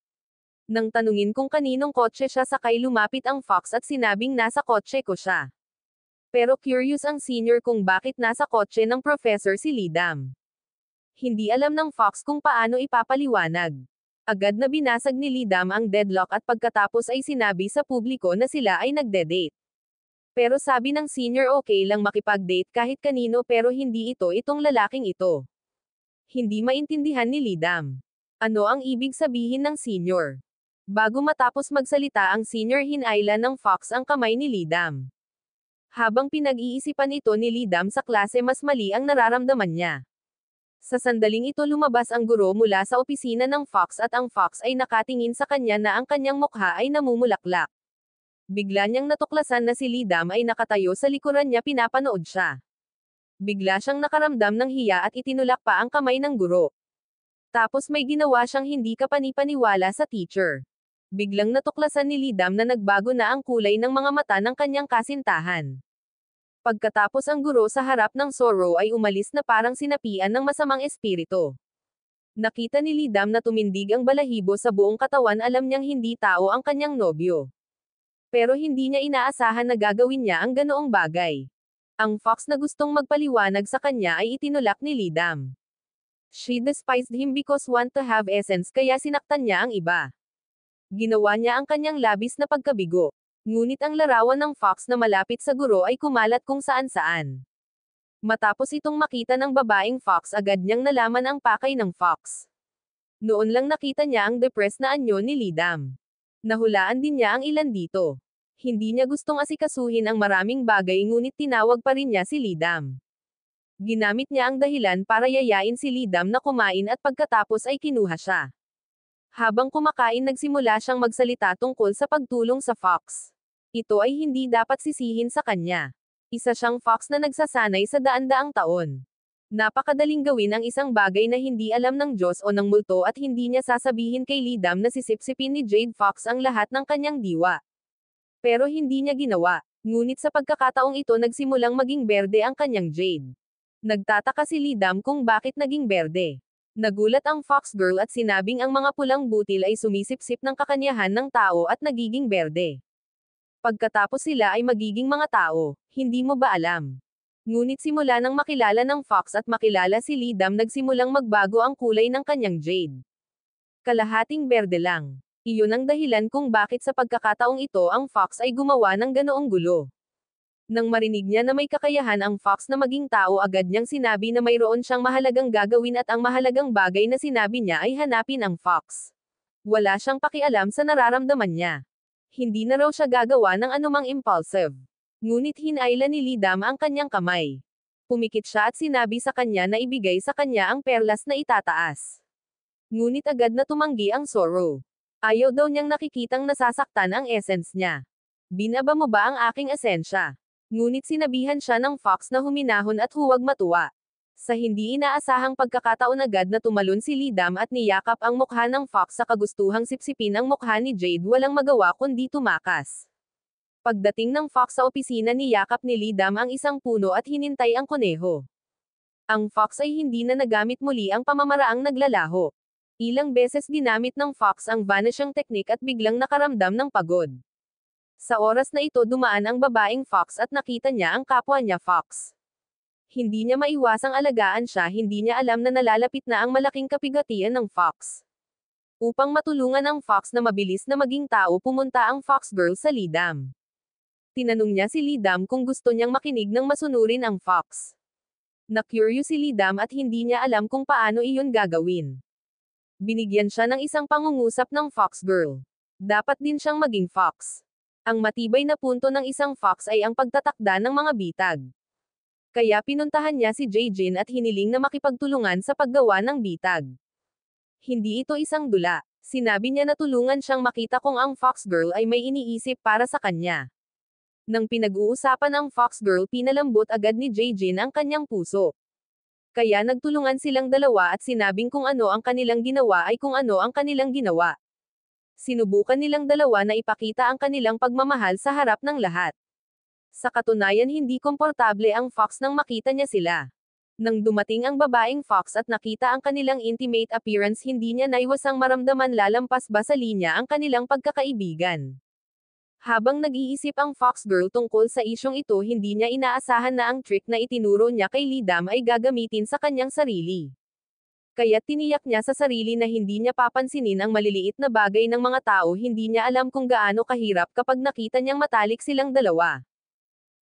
Nang tanungin kung kaninong kotse siya sakay lumapit ang Fox at sinabing nasa kotse ko siya. Pero curious ang senior kung bakit nasa kotse ng professor si Lidam. Hindi alam ng Fox kung paano ipapaliwanag. Agad na binasag ni Lidam ang deadlock at pagkatapos ay sinabi sa publiko na sila ay nagde-date. Pero sabi ng senior okay lang makipag-date kahit kanino pero hindi itong lalaking ito. Hindi maintindihan ni Lidam. Ano ang ibig sabihin ng senior? Bago matapos magsalita ang senior hinailan ng Fox ang kamay ni Lidam. Habang pinag-iisipan ito ni Lidam sa klase mas mali ang nararamdaman niya. Sa sandaling ito lumabas ang guro mula sa opisina ng Fox at ang Fox ay nakatingin sa kanya na ang kanyang mukha ay namumulaklak. Bigla niyang natuklasan na si Lidam ay nakatayo sa likuran niya pinapanood siya. Bigla siyang nakaramdam ng hiya at itinulak pa ang kamay ng guro. Tapos may ginawa siyang hindi kapanipaniwala sa teacher. Biglang natuklasan ni Lidam na nagbago na ang kulay ng mga mata ng kanyang kasintahan. Pagkatapos ang guro sa harap ng Zoro ay umalis na parang sinapian ng masamang espiritu. Nakita ni Lidam na tumindig ang balahibo sa buong katawan, alam niyang hindi tao ang kanyang nobyo. Pero hindi niya inaasahan na gagawin niya ang ganoong bagay. Ang Fox na gustong magpaliwanag sa kanya ay itinulak ni Lidam. She despised him because want to have essence kaya sinaktan niya ang iba. Ginawa niya ang kanyang labis na pagkabigo. Ngunit ang larawan ng Fox na malapit sa guro ay kumalat kung saan-saan. Matapos itong makita ng babaeng Fox agad niyang nalaman ang pakay ng Fox. Noon lang nakita niya ang depressed na anyo ni Lidam. Nahulaan din niya ang ilan dito. Hindi niya gustong asikasuhin ang maraming bagay ngunit tinawag pa rin niya si Lidam. Ginamit niya ang dahilan para yayain si Lidam na kumain at pagkatapos ay kinuha siya. Habang kumakain nagsimula siyang magsalita tungkol sa pagtulong sa Fox. Ito ay hindi dapat sisihin sa kanya. Isa siyang Fox na nagsasanay sa daan-daang taon. Napakadaling gawin ang isang bagay na hindi alam ng Diyos o ng multo at hindi niya sasabihin kay Lidam na sisipsipin ni Jade Fox ang lahat ng kanyang diwa. Pero hindi niya ginawa. Ngunit sa pagkakataong ito nagsimulang maging berde ang kanyang Jade. Nagtataka si Lidam kung bakit naging berde. Nagulat ang Fox Girl at sinabing ang mga pulang butil ay sumisipsip ng kakanyahan ng tao at nagiging berde. Pagkatapos sila ay magiging mga tao, hindi mo ba alam? Ngunit simula nang makilala ng Fox at makilala si Lidam nagsimulang magbago ang kulay ng kanyang Jade. Kalahating berde lang. Iyon ang dahilan kung bakit sa pagkakataong ito ang Fox ay gumawa ng ganoong gulo. Nang marinig niya na may kakayahan ang Fox na maging tao agad niyang sinabi na mayroon siyang mahalagang gagawin at ang mahalagang bagay na sinabi niya ay hanapin ang Fox. Wala siyang pakialam sa nararamdaman niya. Hindi na raw siya gagawa ng anumang impulsive. Ngunit hinailan ni Lidam ang kanyang kamay. Pumikit siya at sinabi sa kanya na ibigay sa kanya ang perlas na itataas. Ngunit agad na tumanggi ang Zoro. Ayaw daw niyang nakikitang nasasaktan ang essence niya. Binaba mo ba ang aking esensya? Ngunit sinabihan siya ng Fox na huminahon at huwag matuwa. Sa hindi inaasahang pagkakataon agad na tumalon si Lidam at niyakap ang mukha ng Fox sa kagustuhang sipsipin ang mukha ni Jade, walang magawa kundi tumakas. Pagdating ng Fox sa opisina, niyakap ni Lidam ang isang puno at hinintay ang kuneho. Ang Fox ay hindi na nagamit muli ang pamamaraang naglalaho. Ilang beses ginamit ng Fox ang vanishing technique at biglang nakaramdam ng pagod. Sa oras na ito dumaan ang babaeng Fox at nakita niya ang kapwa niya Fox. Hindi niya maiwasang alagaan siya, hindi niya alam na nalalapit na ang malaking kapigatian ng Fox. Upang matulungan ang Fox na mabilis na maging tao, pumunta ang Fox Girl sa Lidam. Tinanong niya si Lidam kung gusto niyang makinig ng masunurin ang Fox. Na-curious si Lidam at hindi niya alam kung paano iyon gagawin. Binigyan siya ng isang pangungusap ng Fox Girl. Dapat din siyang maging Fox. Ang matibay na punto ng isang Fox ay ang pagtatakda ng mga bitag. Kaya pinuntahan niya si Jae-jin at hiniling na makipagtulungan sa paggawa ng bitag. Hindi ito isang dula. Sinabi niya na tulungan siyang makita kung ang Fox Girl ay may iniisip para sa kanya. Nang pinag-uusapan ang Fox Girl, pinalambot agad ni Jae-jin ang kanyang puso. Kaya nagtulungan silang dalawa at sinabing kung ano ang kanilang ginawa ay kung ano ang kanilang ginawa. Sinubukan nilang dalawa na ipakita ang kanilang pagmamahal sa harap ng lahat. Sa katunayan, hindi komportable ang Fox nang makita niya sila. Nang dumating ang babaeng Fox at nakita ang kanilang intimate appearance, hindi niya naiwasang maramdaman lalampas ba sa linya ang kanilang pagkakaibigan. Habang nag-iisip ang Fox Girl tungkol sa isyong ito, hindi niya inaasahan na ang trick na itinuro niya kay Lidam ay gagamitin sa kanyang sarili. Kaya tiniyak niya sa sarili na hindi niya papansinin ang maliliit na bagay ng mga tao. Hindi niya alam kung gaano kahirap kapag nakita niyang matalik silang dalawa.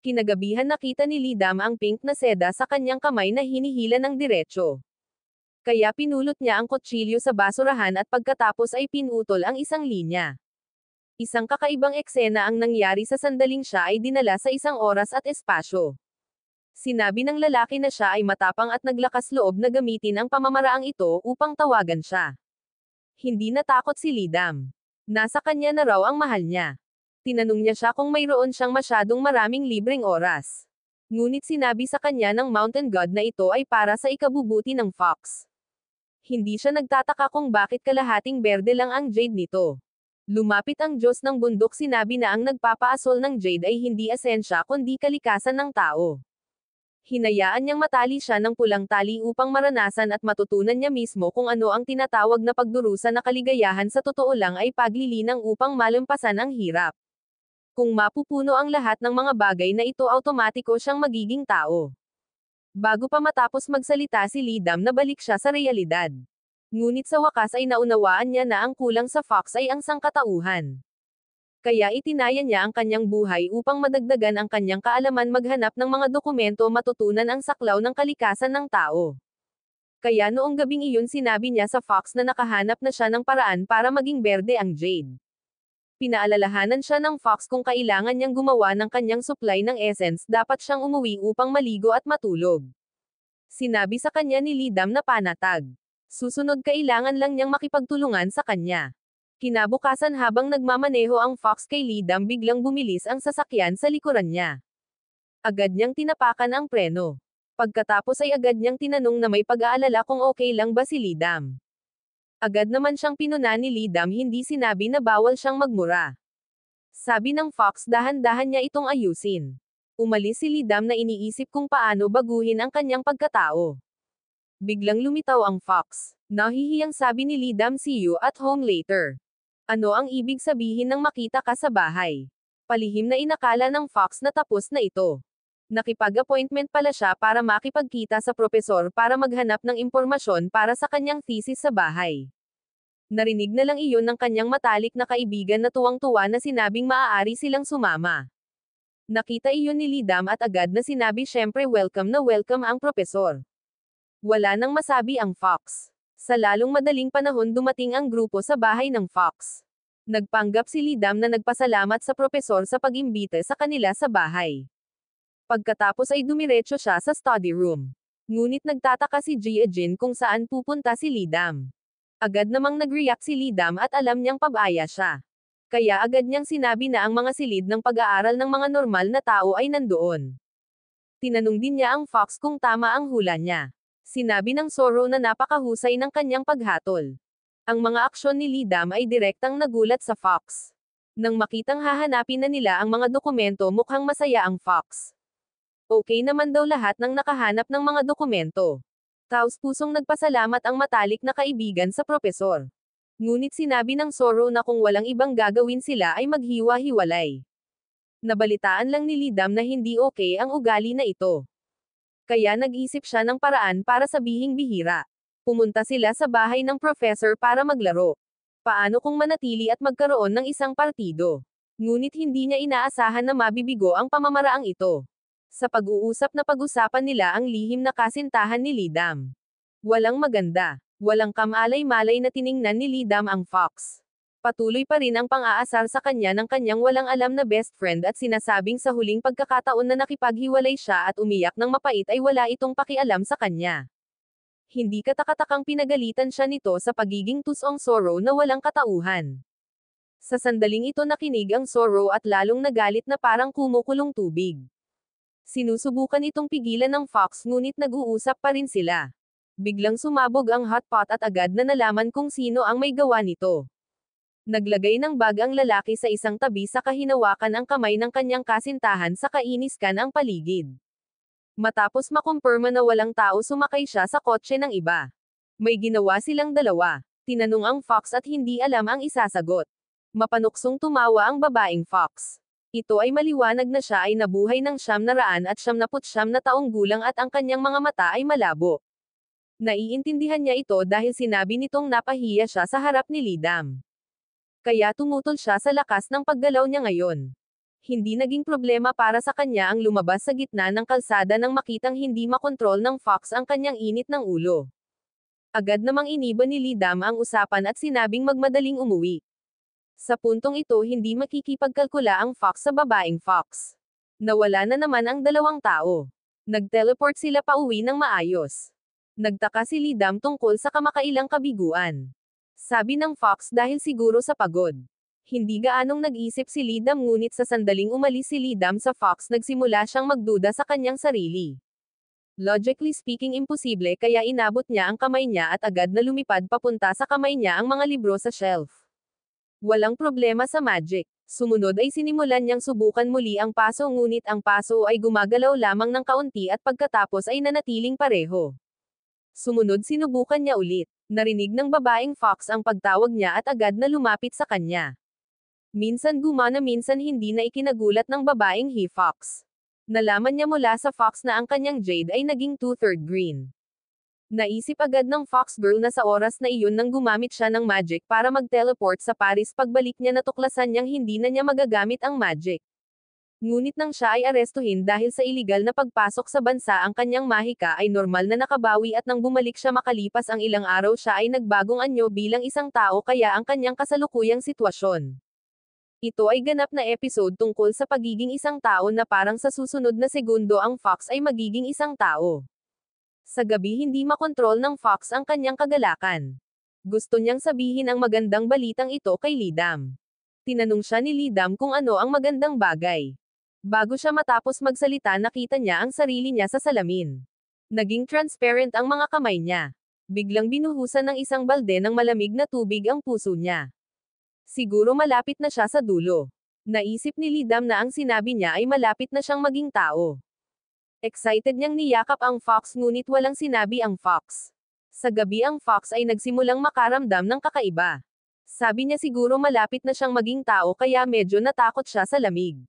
Kinagabihan nakita ni Lidam ang pink na seda sa kanyang kamay na hinihila ng diretso. Kaya pinulot niya ang kutsilyo sa basurahan at pagkatapos ay pinutol ang isang linya. Isang kakaibang eksena ang nangyari sa sandaling siya ay dinala sa isang oras at espasyo. Sinabi ng lalaki na siya ay matapang at naglakas loob na gamitin ang pamamaraang ito upang tawagan siya. Hindi natakot si Lidam. Nasa kanya na raw ang mahal niya. Tinanong niya siya kung mayroon siyang masyadong maraming libreng oras. Ngunit sinabi sa kanya ng Mountain God na ito ay para sa ikabubuti ng Fox. Hindi siya nagtataka kung bakit kalahating berde lang ang jade nito. Lumapit ang Diyos ng bundok, sinabi na ang nagpapaasol ng jade ay hindi esensya kundi kalikasan ng tao. Hinayaan niyang matali siya ng pulang tali upang maranasan at matutunan niya mismo kung ano ang tinatawag na pagdurusa na kaligayahan, sa totoo lang ay paglilinang upang malampasan ang hirap. Kung mapupuno ang lahat ng mga bagay na ito, automatiko siyang magiging tao. Bago pa matapos magsalita si Lidam, nabalik siya sa realidad. Ngunit sa wakas ay naunawaan niya na ang kulang sa Fox ay ang sangkatauhan. Kaya itinaya niya ang kanyang buhay upang madagdagan ang kanyang kaalaman, maghanap ng mga dokumento, matutunan ang saklaw ng kalikasan ng tao. Kaya noong gabing iyon sinabi niya sa Fox na nakahanap na siya ng paraan para maging berde ang jade. Pinaalalahanan siya ng Fox kung kailangan niyang gumawa ng kanyang supply ng essence, dapat siyang umuwi upang maligo at matulog. Sinabi sa kanya ni Lidam na panatag. Susunod kailangan lang niyang makipagtulungan sa kanya. Kinabukasan habang nagmamaneho ang Fox kay Lidam, biglang bumilis ang sasakyan sa likuran niya. Agad niyang tinapakan ang preno. Pagkatapos ay agad niyang tinanong na may pag-aalala kung okay lang ba si Lidam. Agad naman siyang pinuna ni Lidam, hindi sinabi na bawal siyang magmura. Sabi ng Fox, dahan-dahan niya itong ayusin. Umalis si Lidam na iniisip kung paano baguhin ang kanyang pagkatao. Biglang lumitaw ang Fox. Nahihiyang sabi ni Lidam, see you at home later. Ano ang ibig sabihin ng makita ka sa bahay? Palihim na inakala ng Fox na tapos na ito. Nakipag-appointment pala siya para makipagkita sa propesor para maghanap ng impormasyon para sa kanyang thesis sa bahay. Narinig na lang iyon ng kanyang matalik na kaibigan na tuwang-tuwa na sinabing maaari silang sumama. Nakita iyon ni Lidam at agad na sinabi, syempre welcome na welcome ang propesor. Wala nang masabi ang Fox. Sa lalong madaling panahon dumating ang grupo sa bahay ng Fox. Nagpanggap si Lidam na nagpasalamat sa propesor sa pag-imbita sa kanila sa bahay. Pagkatapos ay dumiretso siya sa study room. Ngunit nagtataka si Jae-jin kung saan pupunta si Lidam. Agad namang nag-react si Lidam at alam niyang pabaya siya. Kaya agad niyang sinabi na ang mga silid ng pag-aaral ng mga normal na tao ay nandoon. Tinanong din niya ang Fox kung tama ang hula niya. Sinabi ng Zoro na napakahusay ng kanyang paghatol. Ang mga aksyon ni Lidam ay direktang nagulat sa Fox. Nang makitang hahanapin na nila ang mga dokumento, mukhang masaya ang Fox. Okay naman daw lahat ng nakahanap ng mga dokumento. Taos-pusong nagpasalamat ang matalik na kaibigan sa propesor. Ngunit sinabi ng Zorro na kung walang ibang gagawin sila ay maghiwa-hiwalay. Nabalitaan lang ni Lidam na hindi okay ang ugali na ito. Kaya nag-isip siya ng paraan para sabihing bihira. Pumunta sila sa bahay ng professor para maglaro. Paano kung manatili at magkaroon ng isang partido? Ngunit hindi niya inaasahan na mabibigo ang pamamaraang ito. Sa pag-uusap na pag-usapan nila ang lihim na kasintahan ni Lidam. Walang maganda. Walang kamalay-malay na tiningnan ni Lidam ang Fox. Patuloy pa rin ang pang-aasar sa kanya ng kanyang walang alam na best friend at sinasabing sa huling pagkakataon na nakipaghiwalay siya at umiyak ng mapait ay wala itong pakialam sa kanya. Hindi katakatakang pinagalitan siya nito sa pagiging tusong Zorro na walang katauhan. Sa sandaling ito nakinig ang Zorro at lalong nagalit na parang kumukulong tubig. Sinusubukan itong pigilan ng Fox ngunit nag-uusap pa rin sila. Biglang sumabog ang hotpot at agad na nalaman kung sino ang may gawa nito. Naglagay ng bag ang lalaki sa isang tabi sa kahinawakan ang kamay ng kanyang kasintahan sa kainiskan ang paligid. Matapos makumpirma na walang tao sumakay siya sa kotse ng iba. May ginawa silang dalawa. Tinanong ang Fox at hindi alam ang isasagot. Mapanuksong tumawa ang babaeng Fox. Ito ay maliwanag na siya ay nabuhay ng 979 na taong gulang at ang kanyang mga mata ay malabo. Naiintindihan niya ito dahil sinabi nitong napahiya siya sa harap ni Lidam. Kaya tumutol siya sa lakas ng paggalaw niya ngayon. Hindi naging problema para sa kanya ang lumabas sa gitna ng kalsada nang makitang hindi makontrol ng Fox ang kanyang init ng ulo. Agad namang iniba ni Lidam ang usapan at sinabing magmadaling umuwi. Sa puntong ito hindi makikipagkalkula ang Fox sa babaeng Fox. Nawala na naman ang dalawang tao. Nag-teleport sila pauwi ng maayos. Nagtaka si Lidam tungkol sa kamakailang kabiguan. Sabi ng Fox dahil siguro sa pagod. Hindi gaanong nag-isip si Lidam ngunit sa sandaling umalis si Lidam sa Fox nagsimula siyang magduda sa kanyang sarili. Logically speaking imposible kaya inabot niya ang kamay niya at agad na lumipad papunta sa kamay niya ang mga libro sa shelf. Walang problema sa magic. Sumunod ay sinimulan niyang subukan muli ang paso ngunit ang paso ay gumagalaw lamang ng kaunti at pagkatapos ay nanatiling pareho. Sumunod sinubukan niya ulit. Narinig ng babaeng Fox ang pagtawag niya at agad na lumapit sa kanya. Minsan gumana minsan hindi na ikinagulat ng babaeng He-Fox. Nalaman niya mula sa Fox na ang kanyang jade ay naging 2/3 green. Naisip agad ng Fox Girl na sa oras na iyon nang gumamit siya ng magic para mag-teleport sa Paris pagbalik niya natuklasan niyang hindi na niya magagamit ang magic. Ngunit nang siya ay arestuhin dahil sa iligal na pagpasok sa bansa ang kanyang mahika ay normal na nakabawi at nang bumalik siya makalipas ang ilang araw siya ay nagbagong anyo bilang isang tao kaya ang kanyang kasalukuyang sitwasyon. Ito ay ganap na episode tungkol sa pagiging isang tao na parang sa susunod na segundo ang Fox ay magiging isang tao. Sa gabi hindi makontrol ng Fox ang kanyang kagalakan. Gusto niyang sabihin ang magandang balitang ito kay Lidam. Tinanong siya ni Lidam kung ano ang magandang bagay. Bago siya matapos magsalita nakita niya ang sarili niya sa salamin. Naging transparent ang mga kamay niya. Biglang binuhusan ng isang balde ng malamig na tubig ang puso niya. Siguro malapit na siya sa dulo. Naisip ni Lidam na ang sinabi niya ay malapit na siyang maging tao. Excited niyang niyakap ang Fox ngunit walang sinabi ang Fox. Sa gabi ang Fox ay nagsimulang makaramdam ng kakaiba. Sabi niya siguro malapit na siyang maging tao kaya medyo natakot siya sa lamig.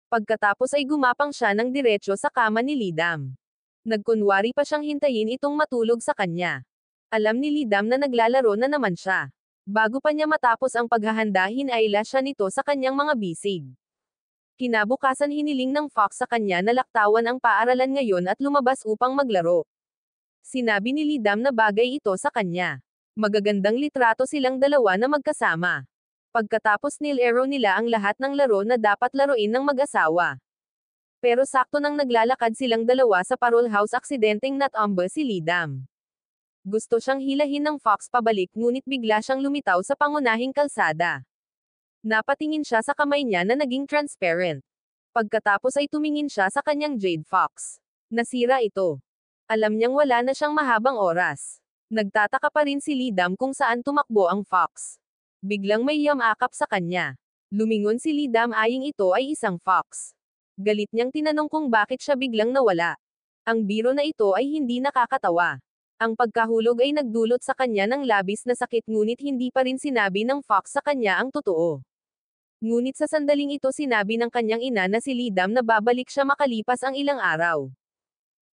Pagkatapos ay gumapang siya ng diretsyo sa kama ni Lidam. Nagkunwari pa siyang hintayin itong matulog sa kanya. Alam ni Lidam na naglalaro na naman siya. Bago pa niya matapos ang paghahanda hinayla siya nito sa kanyang mga bisig. Kinabukasan hiniling ng Fox sa kanya na laktawan ang paaralan ngayon at lumabas upang maglaro. Sinabi ni Lidam na bagay ito sa kanya. Magagandang litrato silang dalawa na magkasama. Pagkatapos nilaro nila ang lahat ng laro na dapat laruin ng mag-asawa. Pero sakto nang naglalakad silang dalawa sa parol house aksidenteng natumba si Lidam. Gusto siyang hilahin ng Fox pabalik ngunit bigla siyang lumitaw sa pangunahing kalsada. Napatingin siya sa kamay niya na naging transparent. Pagkatapos ay tumingin siya sa kanyang Jade Fox. Nasira ito. Alam niyang wala na siyang mahabang oras. Nagtataka pa rin si Lidam kung saan tumakbo ang Fox. Biglang may yamakap sa kanya. Lumingon si Lidam aying ito ay isang fox. Galit niyang tinanong kung bakit siya biglang nawala. Ang biro na ito ay hindi nakakatawa. Ang pagkahulog ay nagdulot sa kanya ng labis na sakit ngunit hindi pa rin sinabi ng fox sa kanya ang totoo. Ngunit sa sandaling ito sinabi ng kanyang ina na si Lidam na babalik siya makalipas ang ilang araw.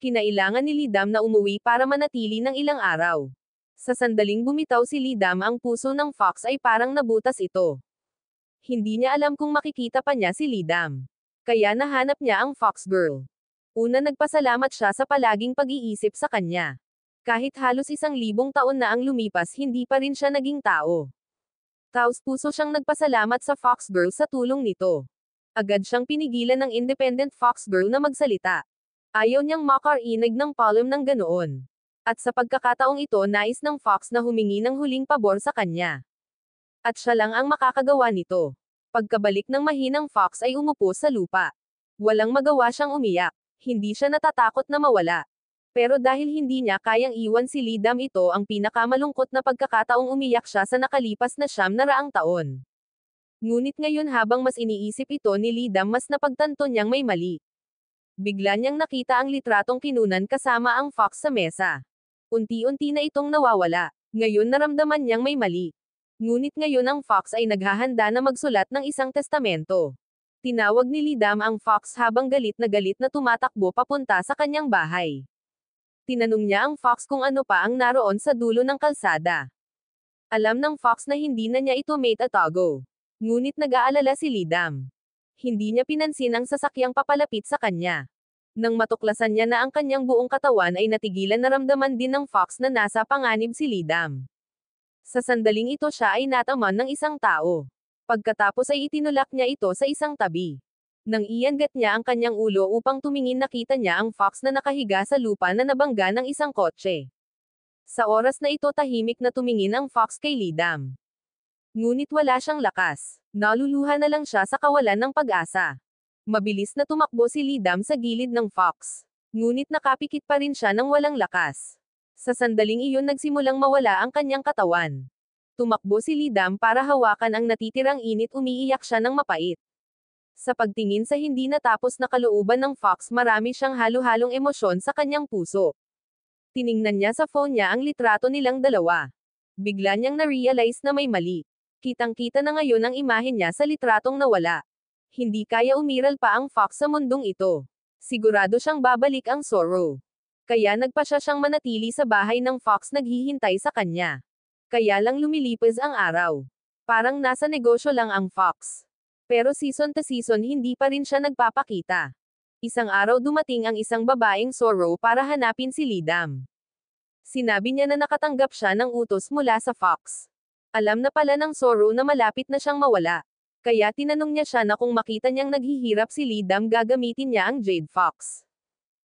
Kinailangan ni Lidam na umuwi para manatili ng ilang araw. Sa sandaling bumitaw si Lidam ang puso ng fox ay parang nabutas ito. Hindi niya alam kung makikita pa niya si Lidam. Kaya nahanap niya ang fox girl. Una nagpasalamat siya sa palaging pag-iisip sa kanya. Kahit halos 1,000 taon na ang lumipas hindi pa rin siya naging tao. Taos-puso siyang nagpasalamat sa fox girl sa tulong nito. Agad siyang pinigilan ng independent fox girl na magsalita. Ayaw niyang makarinig ng palm ng ganoon. At sa pagkakataong ito nais ng fox na humingi ng huling pabor sa kanya. At siya lang ang makakagawa nito. Pagkabalik ng mahinang fox ay umupo sa lupa. Walang magawa siyang umiyak. Hindi siya natatakot na mawala. Pero dahil hindi niya kayang iwan si Lidam ito ang pinakamalungkot na pagkakataong umiyak siya sa nakalipas na 900 taon. Ngunit ngayon habang mas iniisip ito ni Lidam mas napagtanto niyang may mali. Bigla niyang nakita ang litratong kinunan kasama ang fox sa mesa. Unti-unti na itong nawawala. Ngayon naramdaman niyang may mali. Ngunit ngayon ang fox ay naghahanda na magsulat ng isang testamento. Tinawag ni Lidam ang fox habang galit na tumatakbo papunta sa kanyang bahay. Tinanong niya ang fox kung ano pa ang naroon sa dulo ng kalsada. Alam ng fox na hindi na niya ito mate-atago. Ngunit nag-aalala si Lidam. Hindi niya pinansin ang sasakyang papalapit sa kanya. Nang matuklasan niya na ang kanyang buong katawan ay natigilan naramdaman din ng fox na nasa panganib si Lidam. Sa sandaling ito siya ay nataman ng isang tao. Pagkatapos ay itinulak niya ito sa isang tabi. Nang iangat niya ang kanyang ulo upang tumingin nakita niya ang fox na nakahiga sa lupa na nabangga ng isang kotse. Sa oras na ito tahimik na tumingin ang fox kay Lidam. Ngunit wala siyang lakas. Naluluha na lang siya sa kawalan ng pag-asa. Mabilis na tumakbo si Lidam sa gilid ng fox. Ngunit nakapikit pa rin siya ng walang lakas. Sa sandaling iyon nagsimulang mawala ang kanyang katawan. Tumakbo si Lidam para hawakan ang natitirang init umiiyak siya ng mapait. Sa pagtingin sa hindi natapos na kalooban ng fox marami siyang halo-halong emosyon sa kanyang puso. Tiningnan niya sa phone niya ang litrato nilang dalawa. Bigla niyang na-realize na may mali. Kitang-kita na ngayon ang imahe niya sa litratong nawala. Hindi kaya umiral pa ang fox sa mundong ito. Sigurado siyang babalik ang Zorro. Kaya nagpa siya siyang manatili sa bahay ng fox naghihintay sa kanya. Kaya lang lumilipas ang araw. Parang nasa negosyo lang ang fox. Pero season to season hindi pa rin siya nagpapakita. Isang araw dumating ang isang babaeng Zorro para hanapin si Lidam. Sinabi niya na nakatanggap siya ng utos mula sa fox. Alam na pala ng Zorro na malapit na siyang mawala. Kaya tinanong niya siya na kung makita niyang naghihirap si Lidam gagamitin niya ang Jade Fox.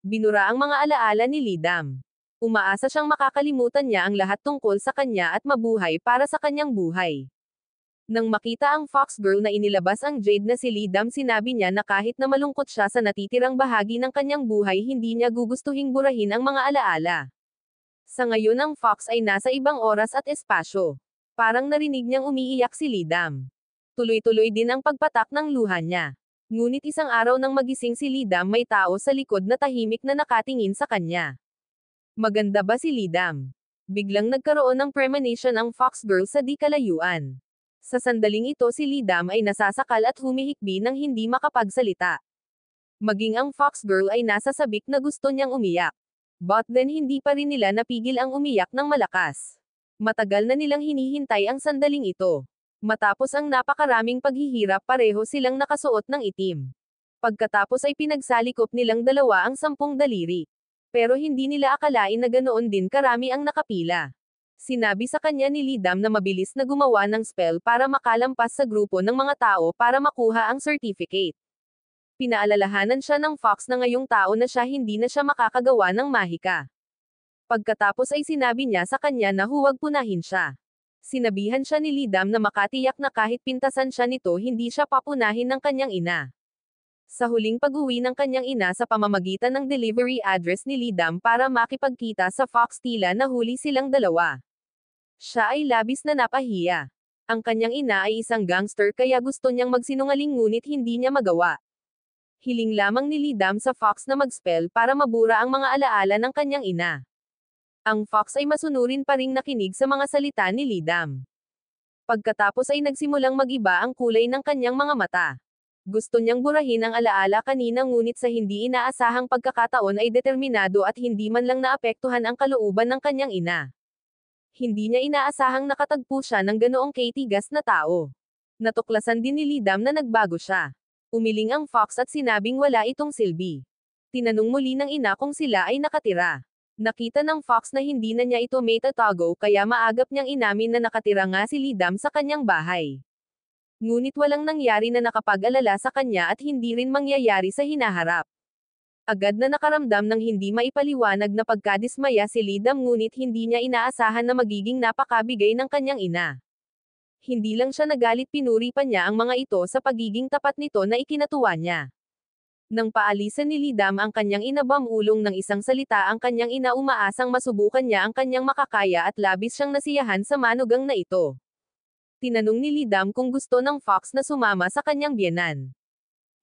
Binura ang mga alaala ni Lidam. Umaasa siyang makakalimutan niya ang lahat tungkol sa kanya at mabuhay para sa kanyang buhay. Nang makita ang Fox Girl na inilabas ang Jade na si Lidam sinabi niya na kahit na malungkot siya sa natitirang bahagi ng kanyang buhay hindi niya gugustuhing burahin ang mga alaala. Sa ngayon ang Fox ay nasa ibang oras at espasyo. Parang narinig niyang umiiyak si Lidam. Tuloy-tuloy din ang pagpatak ng luha niya. Ngunit isang araw nang magising si Lidam may tao sa likod na tahimik na nakatingin sa kanya. Maganda ba si Lidam? Biglang nagkaroon ng premonition ang Fox Girl sa di kalayuan. Sa sandaling ito si Lidam ay nasasakal at humihikbi nang hindi makapagsalita. Maging ang Fox Girl ay nasa sabik na gusto niyang umiyak. But then hindi pa rin nila napigil ang umiyak ng malakas. Matagal na nilang hinihintay ang sandaling ito. Matapos ang napakaraming paghihirap pareho silang nakasuot ng itim. Pagkatapos ay pinagsalikop nilang dalawa ang 10 daliri. Pero hindi nila akalain na ganoon din karami ang nakapila. Sinabi sa kanya ni Lidam na mabilis na gumawa ng spell para makalampas sa grupo ng mga tao para makuha ang certificate. Pinaalalahanan siya ng Fox na ngayong tao na siya hindi na siya makakagawa ng mahika. Pagkatapos ay sinabi niya sa kanya na huwag punahin siya. Sinabihan siya ni Lidam na makatiyak na kahit pintasan siya nito hindi siya papunahin ng kanyang ina. Sa huling pag-uwi ng kanyang ina sa pamamagitan ng delivery address ni Lidam para makipagkita sa Fox tila nahuli silang dalawa. Siya ay labis na napahiya. Ang kanyang ina ay isang gangster kaya gusto niyang magsinungaling ngunit hindi niya magawa. Hiling lamang ni Lidam sa Fox na mag-spell para mabura ang mga alaala ng kanyang ina. Ang Fox ay masunurin pa ring nakinig sa mga salita ni Lidam. Pagkatapos ay nagsimulang mag-iba ang kulay ng kanyang mga mata. Gusto niyang burahin ang alaala kanina ngunit sa hindi inaasahang pagkakataon ay determinado at hindi man lang naapektuhan ang kalooban ng kanyang ina. Hindi niya inaasahang nakatagpo siya ng ganoong katigas na tao. Natuklasan din ni Lidam na nagbago siya. Umiling ang Fox at sinabing wala itong silbi. Tinanong muli ng ina kung sila ay nakatira. Nakita ng Fox na hindi na niya ito may tatago kaya maagap niyang inamin na nakatira nga si Lidam sa kanyang bahay. Ngunit walang nangyari na nakapag-alala sa kanya at hindi rin mangyayari sa hinaharap. Agad na nakaramdam ng hindi maipaliwanag na pagkadismaya si Lidam ngunit hindi niya inaasahan na magiging napakabigay ng kanyang ina. Hindi lang siya nagalit pinuri pa niya ang mga ito sa pagiging tapat nito na ikinatuwa niya. Nang paalisan ni Lidam ang kanyang ina bamulong ng isang salita ang kanyang ina umaasang masubukan niya ang kanyang makakaya at labis siyang nasiyahan sa manugang na ito. Tinanong ni Lidam kung gusto ng Fox na sumama sa kanyang biyenan.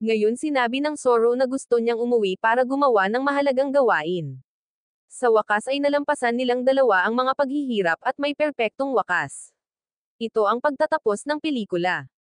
Ngayon sinabi ng Zorro na gusto niyang umuwi para gumawa ng mahalagang gawain. Sa wakas ay nalampasan nilang dalawa ang mga paghihirap at may perpektong wakas. Ito ang pagtatapos ng pelikula.